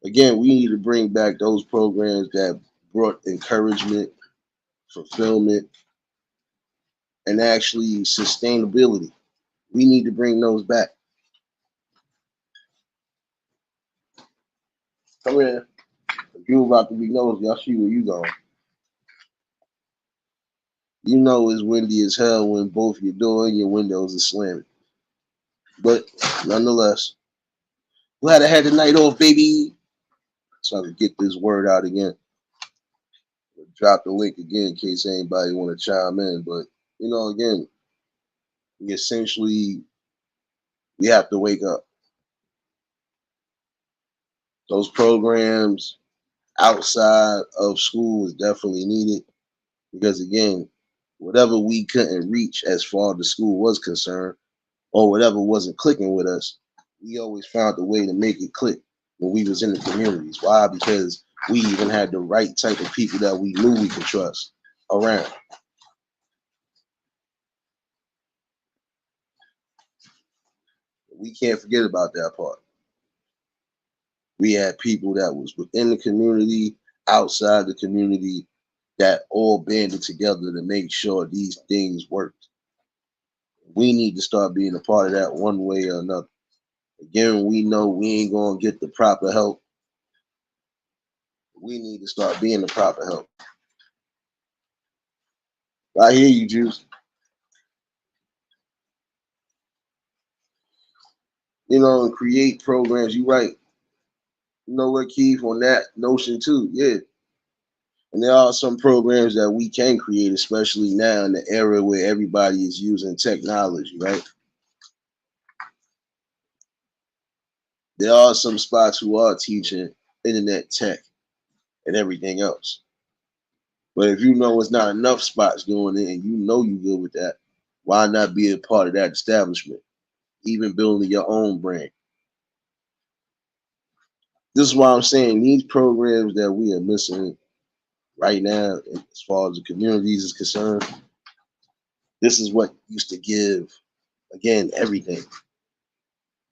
S1: Again, we need to bring back those programs that brought encouragement, fulfillment, and actually sustainability. We need to bring those back. Come here. If you about to be nosy, I'll see where you going. You know it's windy as hell when both your door and your windows are slamming. But nonetheless, glad I had the night off, baby. So I could get this word out again. Drop the link again in case anybody want to chime in. But you know, again, essentially we have to wake up. Those programs outside of school is definitely needed because again, whatever we couldn't reach as far as the school was concerned, or whatever wasn't clicking with us, we always found a way to make it click when we was in the communities. Why? Because we even had the right type of people that we knew we could trust around. We can't forget about that part. We had people that was within the community, outside the community, that all banded together to make sure these things worked. We need to start being a part of that one way or another. Again, we know we ain't gonna get the proper help. We need to start being the proper help. I hear you, Juice. And create programs. You right. You know what, Keith, on that notion too. Yeah. And there are some programs that we can create, especially now in the era where everybody is using technology, right? There are some spots who are teaching internet tech and everything else. But if you know it's not enough spots doing it and you know you good with that, why not be a part of that establishment? Even building your own brand. This is why I'm saying these programs that we are missing right now, as far as the communities is concerned, this is what used to give, again, everything.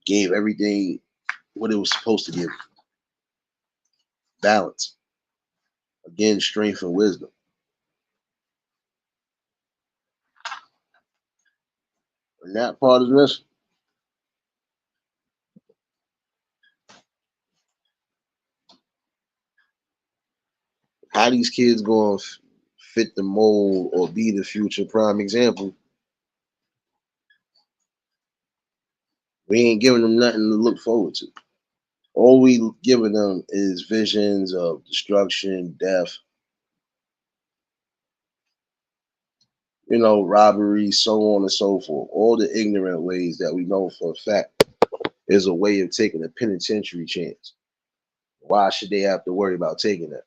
S1: Gave everything what it was supposed to give. Balance. Again, strength and wisdom. And that part is missing. How these kids going to fit the mold or be the future prime example? We ain't giving them nothing to look forward to. All we giving them is visions of destruction, death, robbery, so on and so forth. All the ignorant ways that we know for a fact is a way of taking a penitentiary chance. Why should they have to worry about taking that?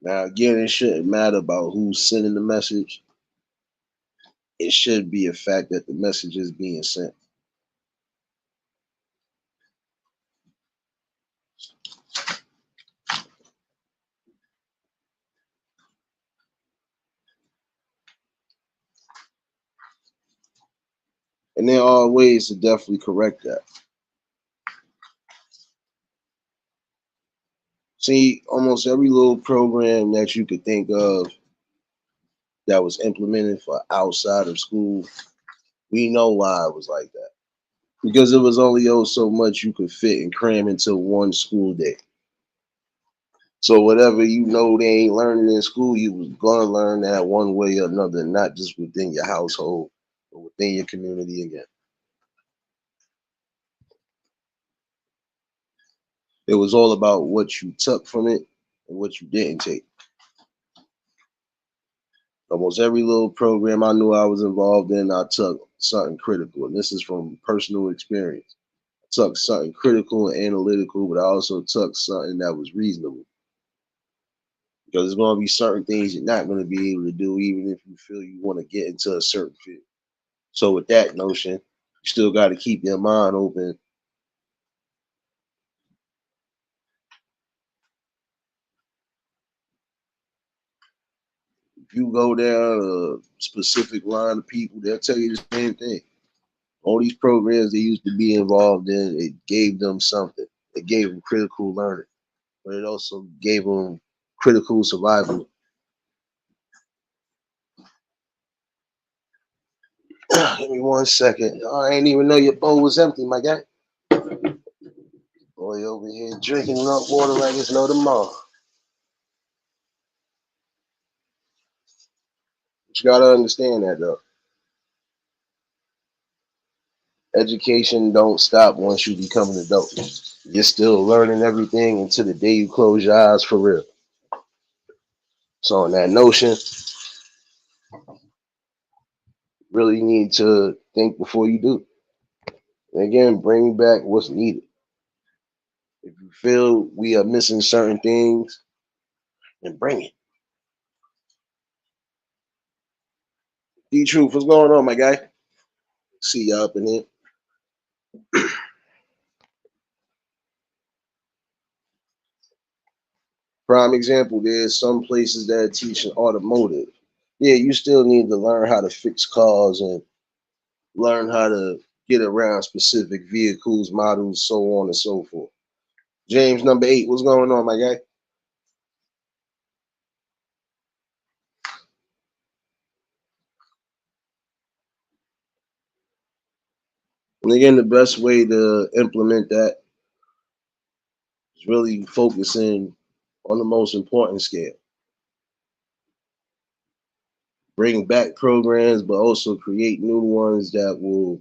S1: Now, again, it shouldn't matter about who's sending the message. It should be a fact that the message is being sent. And there are ways to definitely correct that. See, almost every little program that you could think of that was implemented for outside of school, we know why it was like that. Because it was only so much you could fit and cram into one school day. So whatever they ain't learning in school, you was gonna learn that one way or another, not just within your household, but within your community again. It was all about what you took from it and what you didn't take. Almost every little program I knew I was involved in, I took something critical. And this is from personal experience. I took something critical and analytical, but I also took something that was reasonable. Because there's going to be certain things you're not going to be able to do, even if you feel you want to get into a certain field. So, with that notion, you still got to keep your mind open. If you go down a specific line of people, they'll tell you the same thing. All these programs they used to be involved in, it gave them something. It gave them critical learning, but it also gave them critical survival. Give me 1 second. Oh, I didn't even know your bowl was empty, my guy. Boy, over here drinking enough water like it's no tomorrow. But you gotta understand that though. Education don't stop once you become an adult. You're still learning everything until the day you close your eyes for real. So on that notion, really need to think before you do. And again, bring back what's needed. If you feel we are missing certain things, then bring it. D Truth, what's going on, my guy? See you up in here. Prime example, there's some places that are teaching automotive. Yeah, you still need to learn how to fix cars and learn how to get around specific vehicles, models, so on and so forth. James number 8, what's going on, my guy? And again, the best way to implement that is really focusing on the most important scale. Bring back programs, but also create new ones that will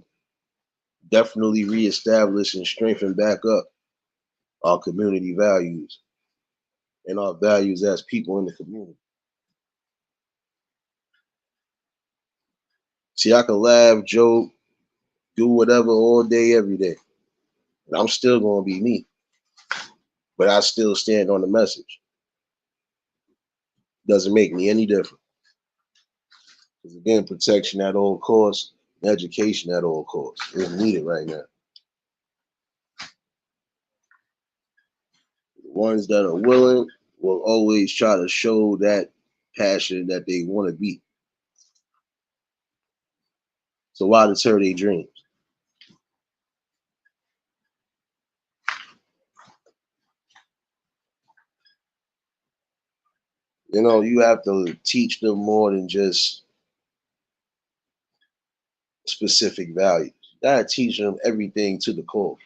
S1: definitely reestablish and strengthen back up our community values and our values as people in the community. See, I can laugh, joke, do whatever all day, every day, and I'm still gonna be me. But I still stand on the message. Doesn't make me any different. Because again, protection at all costs, education at all costs is needed right now. The ones that are willing will always try to show that passion that they want to be. So why deter their dreams? You know, you have to teach them more than just specific values. You gotta teach them everything to the core.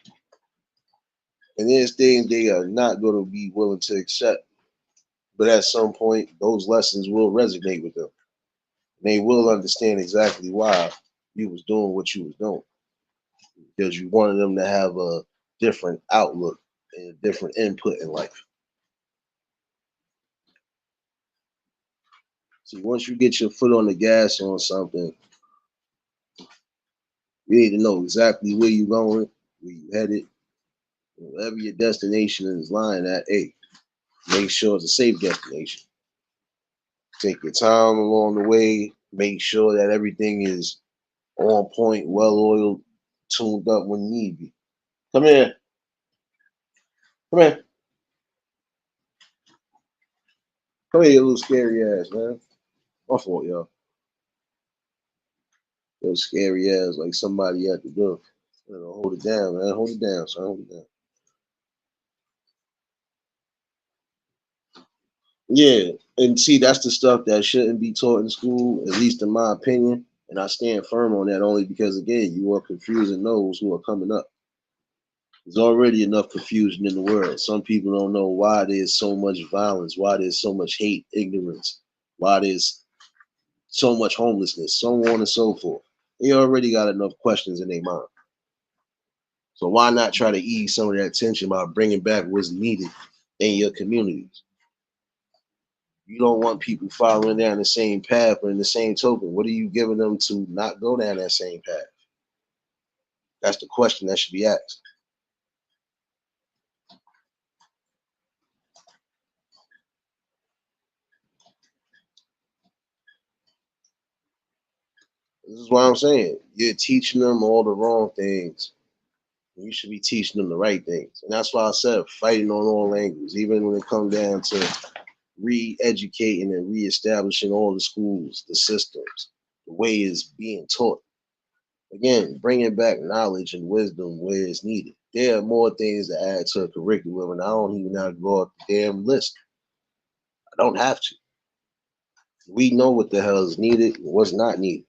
S1: And there's things they are not going to be willing to accept. But at some point, those lessons will resonate with them. And they will understand exactly why you was doing what you was doing. Because you wanted them to have a different outlook and a different input in life. See, once you get your foot on the gas on something, you need to know exactly where you're going, where you headed, wherever your destination is lying at. Hey, make sure it's a safe destination. Take your time along the way. Make sure that everything is on point, well oiled, tuned up when need be. Come here, come here, come here, you little scary ass, man. My fault, y'all. Little scary ass, like somebody at the door. You know, hold it down, man. Hold it down, son. Hold it down. Yeah, and see, that's the stuff that shouldn't be taught in school, at least in my opinion. And I stand firm on that only because, again, you are confusing those who are coming up. There's already enough confusion in the world. Some people don't know why there's so much violence, why there's so much hate, ignorance, why there's so much homelessness, so on and so forth. They already got enough questions in their mind. So why not try to ease some of that tension by bringing back what's needed in your communities? You don't want people following down the same path, but in the same token, what are you giving them to not go down that same path? That's the question that should be asked. This is what I'm saying. You're teaching them all the wrong things. You should be teaching them the right things. And that's why I said fighting on all angles, even when it comes down to re-educating and re-establishing all the schools, the systems, the way it's being taught. Again, bringing back knowledge and wisdom where it's needed. There are more things to add to a curriculum, and I don't even have to go up the damn list. I don't have to. We know what the hell is needed and what's not needed.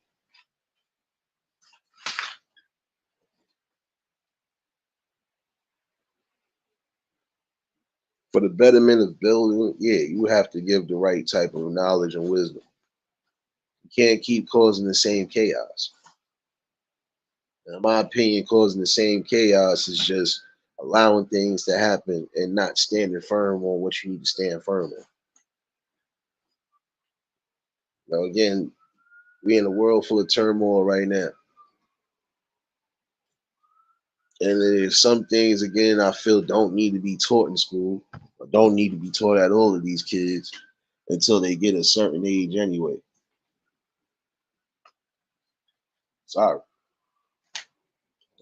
S1: For the betterment of building, yeah, you have to give the right type of knowledge and wisdom. You can't keep causing the same chaos. In my opinion, causing the same chaos is just allowing things to happen and not standing firm on what you need to stand firm on. Now, again, we're in a world full of turmoil right now. And there's some things, again, I feel don't need to be taught in school or don't need to be taught at all to these kids until they get a certain age anyway. Sorry.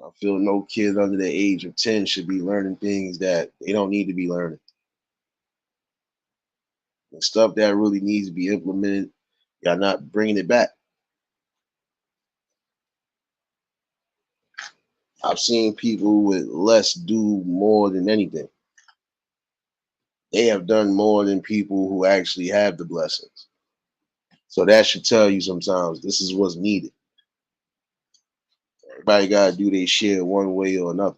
S1: I feel no kid under the age of 10 should be learning things that they don't need to be learning. The stuff that really needs to be implemented, y'all not bringing it back. I've seen people with less do more than anything. They have done more than people who actually have the blessings. So that should tell you sometimes this is what's needed. Everybody got to do their share one way or another.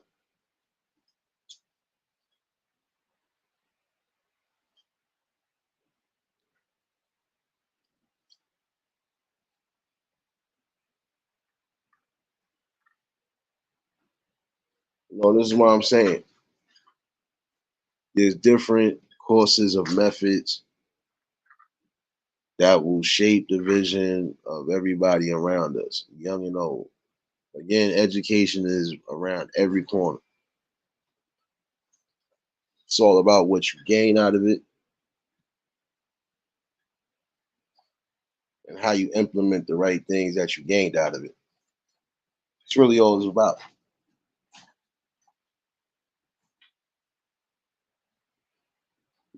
S1: This is what I'm saying. There's different courses of methods that will shape the vision of everybody around us, young and old. Again, education is around every corner. It's all about what you gain out of it and how you implement the right things that you gained out of it. It's really all it's about.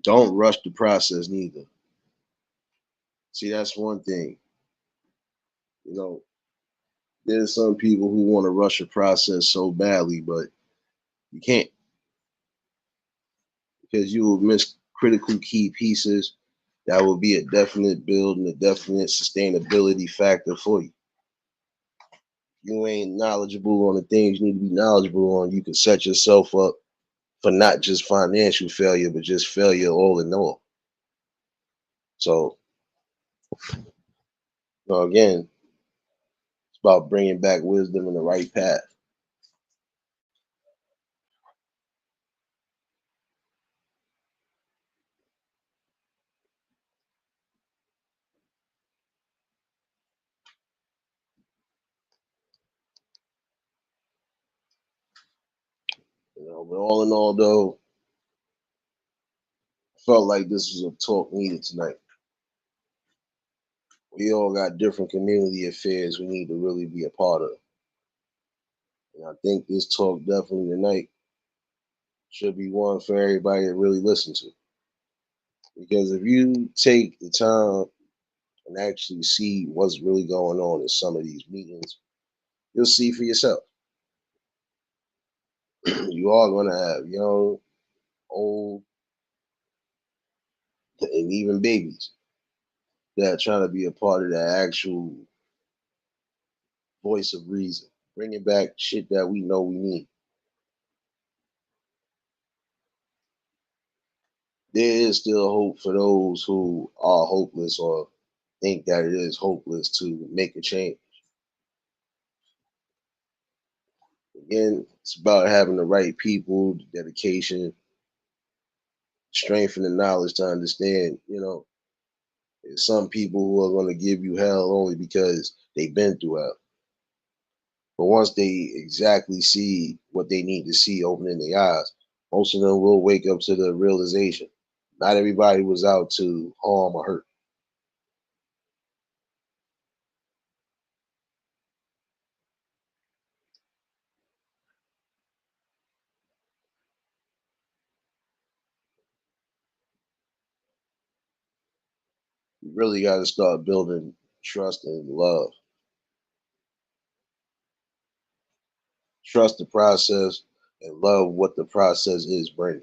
S1: Don't rush the process neither. See, that's one thing. You know, there's some people who want to rush a process so badly, but you can't because you will miss critical key pieces that will be a definite build and a definite sustainability factor for you. You ain't knowledgeable on the things you need to be knowledgeable on, you can set yourself up for not just financial failure, but just failure all in all. So, again, it's about bringing back wisdom in the right path. But all in all, though, I felt like this was a talk needed tonight. We all got different community affairs we need to really be a part of. And I think this talk definitely tonight should be one for everybody to really listen to. Because if you take the time and actually see what's really going on in some of these meetings, you'll see for yourself. You are going to have young, old, and even babies that are trying to be a part of that actual voice of reason, bringing back shit that we know we need. There is still hope for those who are hopeless or think that it is hopeless to make a change. Again, it's about having the right people, the dedication, strength, and the knowledge to understand, there's some people who are going to give you hell only because they've been through hell. But once they exactly see what they need to see opening their eyes, most of them will wake up to the realization. Not everybody was out to harm or hurt. You really got to start building trust and love. Trust the process and love what the process is bringing.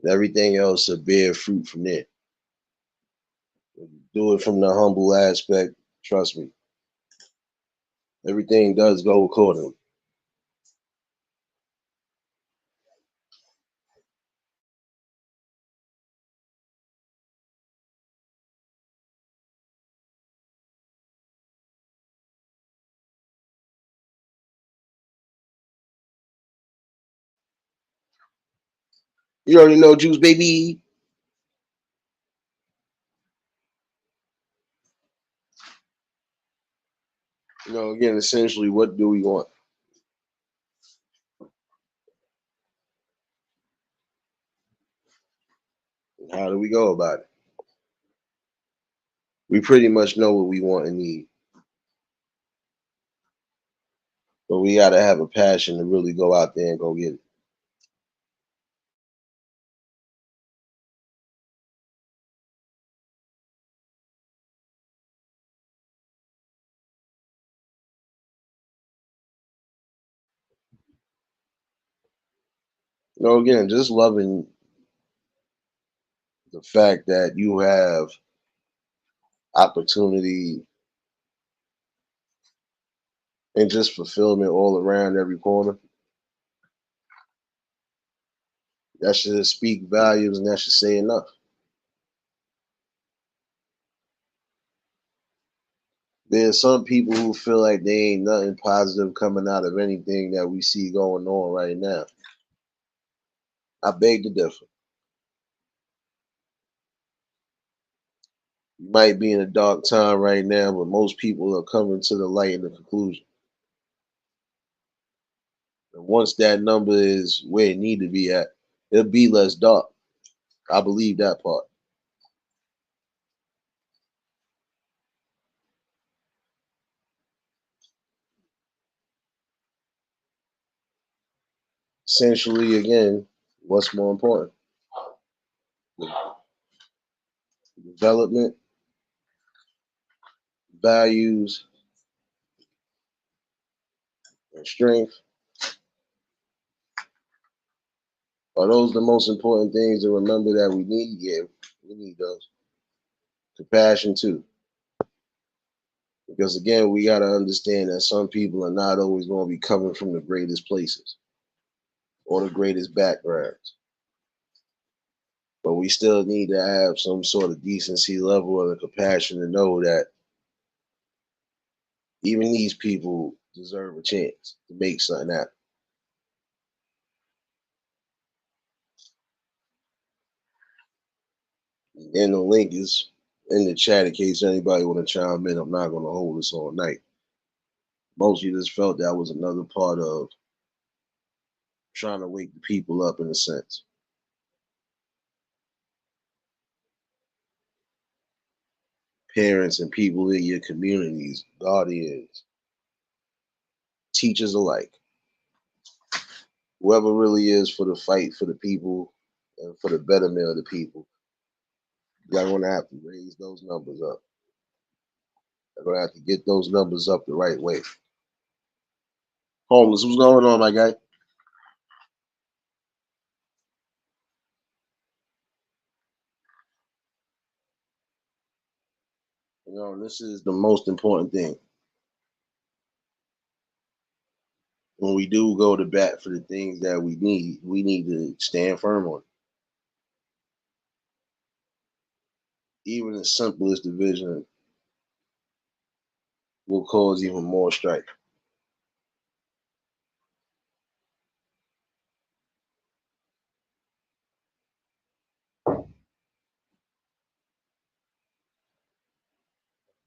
S1: And everything else will bear fruit from there. When you do it from the humble aspect, trust me, everything does go accordingly. You already know, Juice Baby. Again, essentially, what do we want? And how do we go about it? We pretty much know what we want and need, but we got to have a passion to really go out there and go get it. Again, just loving the fact that you have opportunity and just fulfillment all around every corner. That should speak volumes and that should say enough. There's some people who feel like they ain't nothing positive coming out of anything that we see going on right now. I beg to differ. You might be in a dark time right now, but most people are coming to the light and the conclusion. And once that number is where it need to be at, it'll be less dark. I believe that part. Essentially, again, what's more important? Development, values, and strength. Are those the most important things to remember that we need? Yeah, we need those. Compassion too. Because again, we got to understand that some people are not always going to be coming from the greatest places or the greatest backgrounds. But we still need to have some sort of decency level or the compassion to know that even these people deserve a chance to make something happen. And the link is in the chat in case anybody want to chime in. I'm not going to hold this all night. Mostly just felt that was another part of trying to wake the people up in a sense. Parents and people in your communities, guardians, teachers alike, whoever really is for the fight for the people and for the betterment of the people, y'all gonna have to raise those numbers up. You're gonna have to get those numbers up the right way. Homeless, what's going on, my guy? This is the most important thing. When we do go to bat for the things that we need to stand firm on. Even the simplest division will cause even more strife.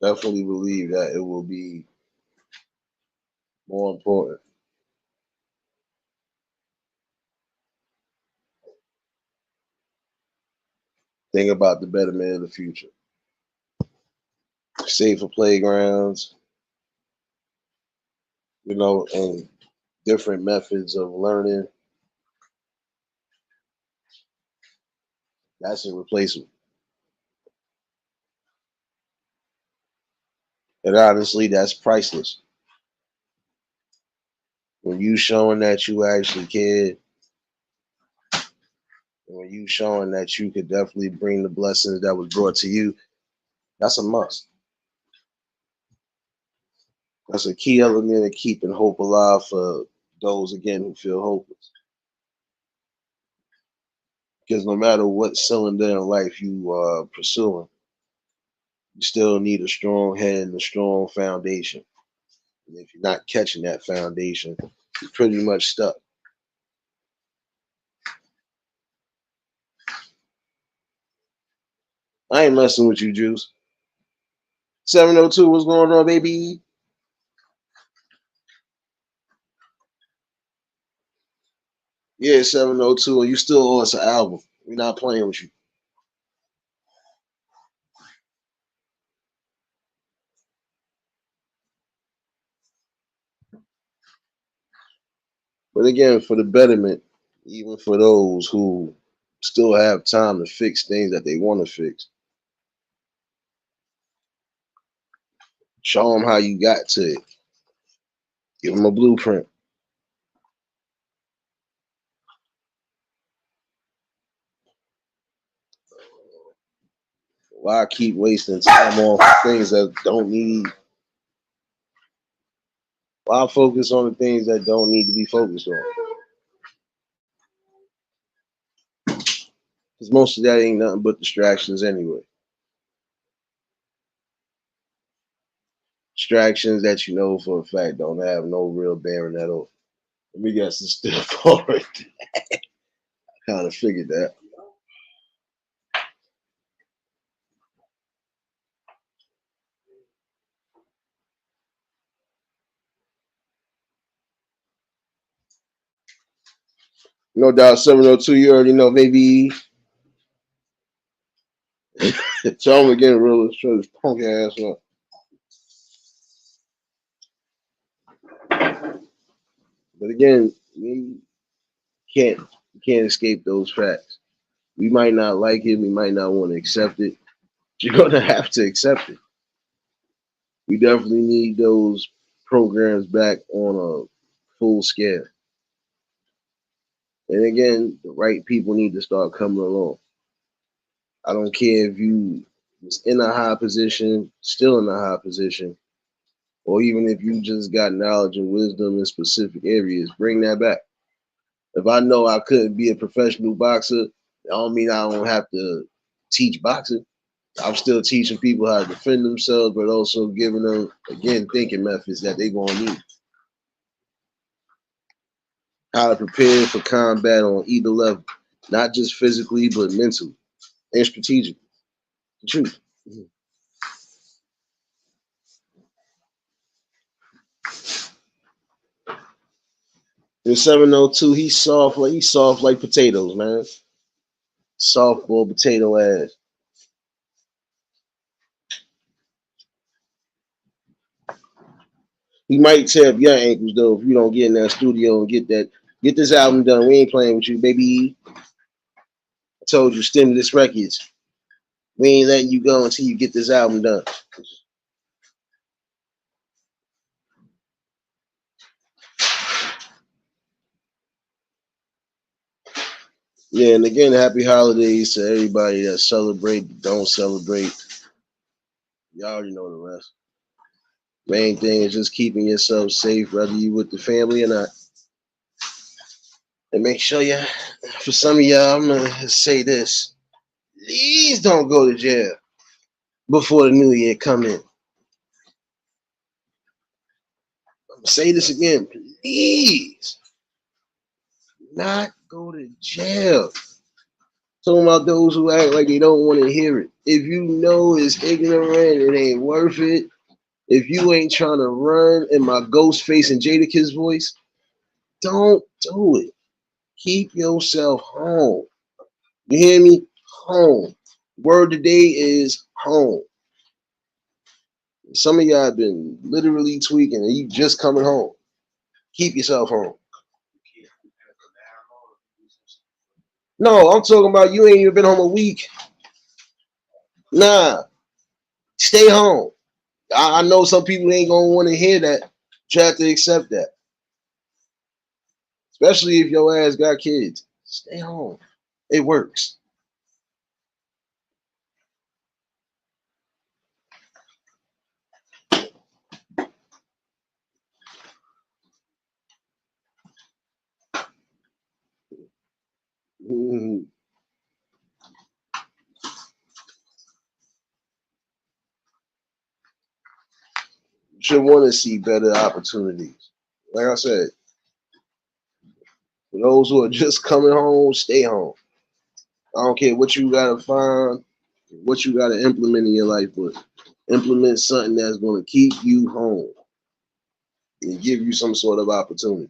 S1: Definitely believe that it will be more important. Think about the betterment of the future. Safer playgrounds, and different methods of learning. That's irreplaceable. And honestly, that's priceless. When you showing that you actually cared, and when you showing that you could definitely bring the blessings that was brought to you, that's a must. That's a key element of keeping hope alive for those again who feel hopeless. Because no matter what cylinder in life you are pursuing, you still need a strong head and a strong foundation. And if you're not catching that foundation, you're pretty much stuck. I ain't messing with you, Juice. 702, what's going on, baby? Yeah, 702, and you still owe us an album. We're not playing with you. But again, for the betterment, even for those who still have time to fix things that they want to fix, show them how you got to it. Give them a blueprint. Why keep wasting time on things that don't need? Why focus on the things that don't need to be focused on? Because most of that ain't nothing but distractions anyway. Distractions that you know for a fact don't have no real bearing at all. Let me guess, it's still forward. Kind of figured that. No doubt, 702. You already know, baby. Tell him again, real. Show this punk ass up. But again, we can't can't escape those facts. We might not like it. We might not want to accept it. You're gonna have to accept it. We definitely need those programs back on a full scale. And again, the right people need to start coming along. I don't care if you was in a high position, still in a high position, or even if you just got knowledge and wisdom in specific areas, bring that back. If I know I couldn't be a professional boxer, I don't mean I don't have to teach boxing. I'm still teaching people how to defend themselves, but also giving them, again, thinking methods that they're going to need. How to prepare for combat on either level, not just physically, but mentally and strategically. The truth. In 702, he's soft like potatoes, man. Softball potato ass. He might tear up your ankles though if you don't get in that studio and get this album done. We ain't playing with you, baby. I told you, Stimulus Records. We ain't letting you go until you get this album done. Yeah, and again, happy holidays to everybody that celebrate, don't celebrate. You already know the rest. Main thing is just keeping yourself safe, whether you with the family or not. And make sure you, for some of y'all, I'm gonna say this: please don't go to jail before the new year come in. I'm gonna say this again: please, not go to jail. Talking about those who act like they don't want to hear it. If you know it's ignorant, it ain't worth it. If you ain't trying to run in my Ghostface and Jadakiss voice, don't do it. Keep yourself home. You hear me? Home. Word today is home. Some of y'all have been literally tweaking and you just coming home. Keep yourself home. No, I'm talking about you ain't even been home a week. Nah, stay home. I know some people ain't gonna want to hear that. You have to accept that. Especially if your ass got kids. Stay home. It works. Mhm. You should want to see better opportunities. Like I said, for those who are just coming home, stay home. I don't care what you gotta find, what you gotta implement in your life, but implement something that's gonna keep you home and give you some sort of opportunity.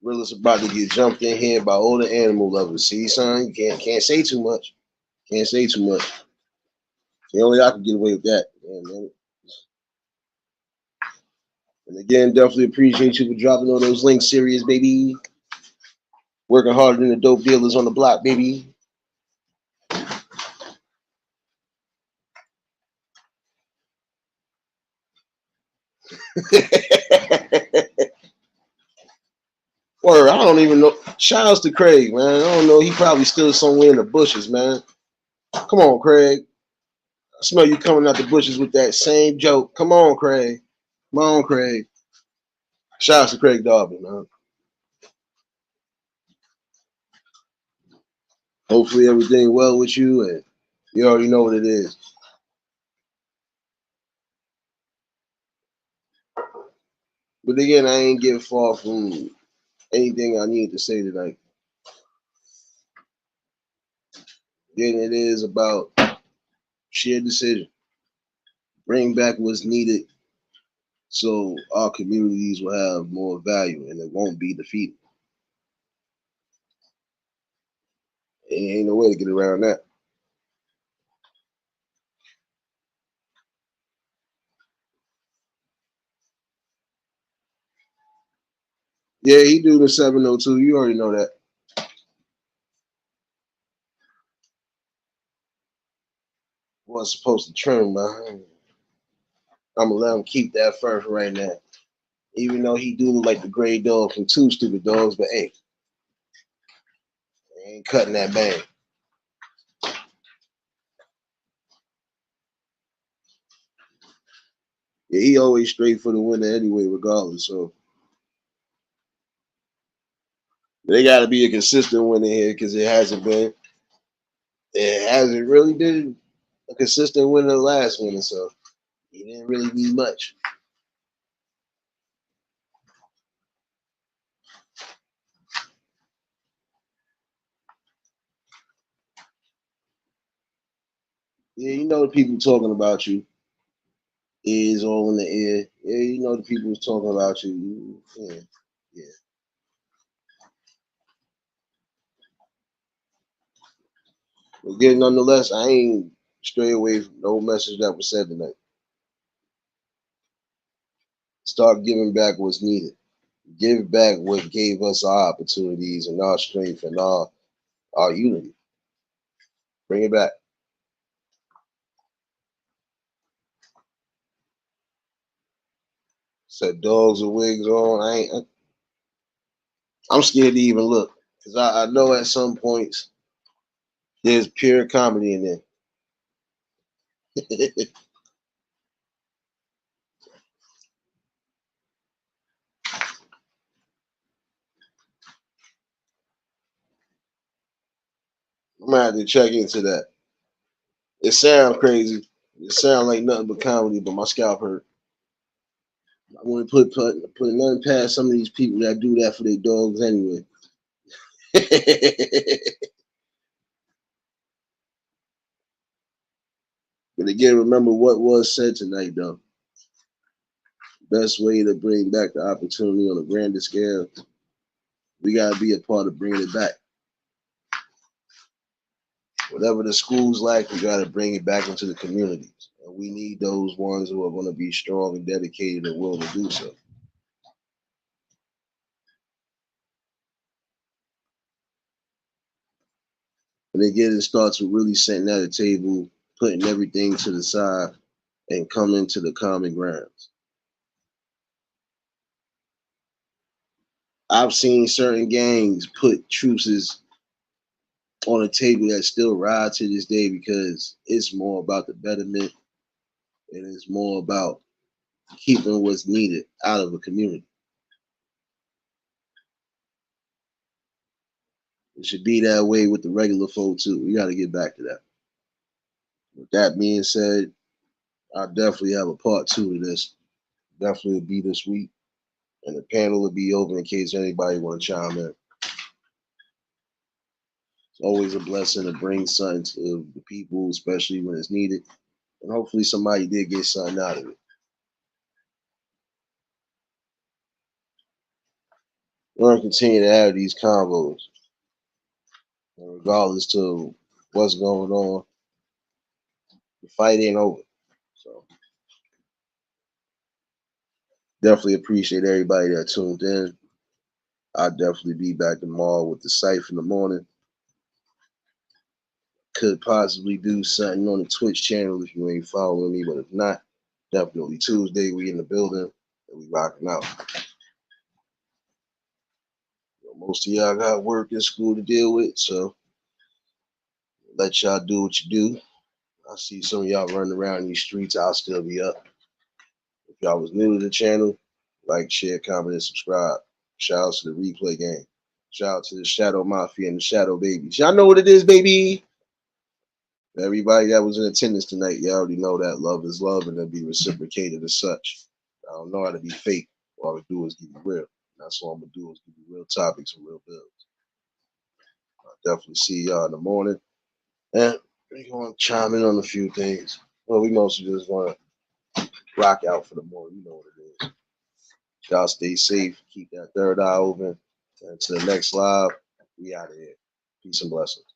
S1: Realist about to get jumped in here by all the animal lovers. See, son, you can't say too much. Can't say too much. See, only I can get away with that. Yeah, man. And again, definitely appreciate you for dropping all those links, serious baby. Working harder than the dope dealers on the block, baby. Or I don't even know. Shout outs to Craig, man. I don't know. He probably still somewhere in the bushes, man. Come on, Craig. I smell you coming out the bushes with that same joke. Come on, Craig. Come on, Craig. Shout outs to Craig Darby, man. Hopefully everything well with you, and you already know what it is. But again, I ain't get far from anything I need to say tonight. Again, it is about shared decision. Bring back what's needed so our communities will have more value and it won't be defeated. Ain't no way to get around that. Yeah, he do the 702. You already know that. Wasn't supposed to trim, man. I'm gonna let him keep that first right now. Even though he do look like the gray dog from Two Stupid Dogs, but hey, he ain't cutting that bang. Yeah, he always straight for the winner anyway, regardless. So they got to be a consistent winner here because it hasn't been. It hasn't really been a consistent winner last winner, so he didn't really need much. Yeah, you know the people talking about you is all in the air. Yeah, you know the people was talking about you. Yeah, yeah. But again, nonetheless, I ain't stray away from no message that was said tonight. Start giving back what's needed. Give back what gave us our opportunities and our strength and our unity. Bring it back. Said dogs with wigs on. I'm scared to even look because I know at some points there's pure comedy in there. I'm gonna have to check into that. It sounds crazy. It sounds like nothing but comedy, but my scalp hurt. I want to put nothing past some of these people that do that for their dogs anyway. But again, remember what was said tonight, though. Best way to bring back the opportunity on a grander scale, we gotta be a part of bringing it back. Whatever the schools like, we gotta bring it back into the communities. And we need those ones who are going to be strong and dedicated and willing to do so. And again, it starts with really sitting at a table, putting everything to the side, and coming to the common grounds. I've seen certain gangs put truces on a table that still ride to this day because it's more about the betterment and it's more about keeping what's needed out of a community. It should be that way with the regular folk too. We got to get back to that. With that being said, I definitely have a part two to this. Definitely will be this week, and the panel will be open in case anybody want to chime in. It's always a blessing to bring something to the people, especially when it's needed, and hopefully somebody did get something out of it. We're gonna continue to have these convos, and regardless to what's going on. The fight ain't over, so definitely appreciate everybody that tuned in. I'll definitely be back tomorrow with the Cypher in the morning. Could possibly do something on the Twitch channel if you ain't following me, but if not, definitely Tuesday we in the building. And we rocking out. Most of y'all got work and school to deal with, so let y'all do what you do. I see some of y'all running around these streets. I'll still be up. If y'all was new to the channel, like, share, comment, and subscribe. Shout out to the replay game. Shout out to the Shadow Mafia and the Shadow Babies. Y'all know what it is, baby. Everybody that was in attendance tonight, you already know that love is love and it'll be reciprocated as such. I don't know how to be fake. All I do is give you real. That's all I'm gonna do is give you real topics and real bills. I'll definitely see y'all in the morning. And we're gonna chime in on a few things. Well, we mostly just wanna rock out for the morning. You know what it is. Y'all stay safe, keep that third eye open. Until the next live, we out of here. Peace and blessings.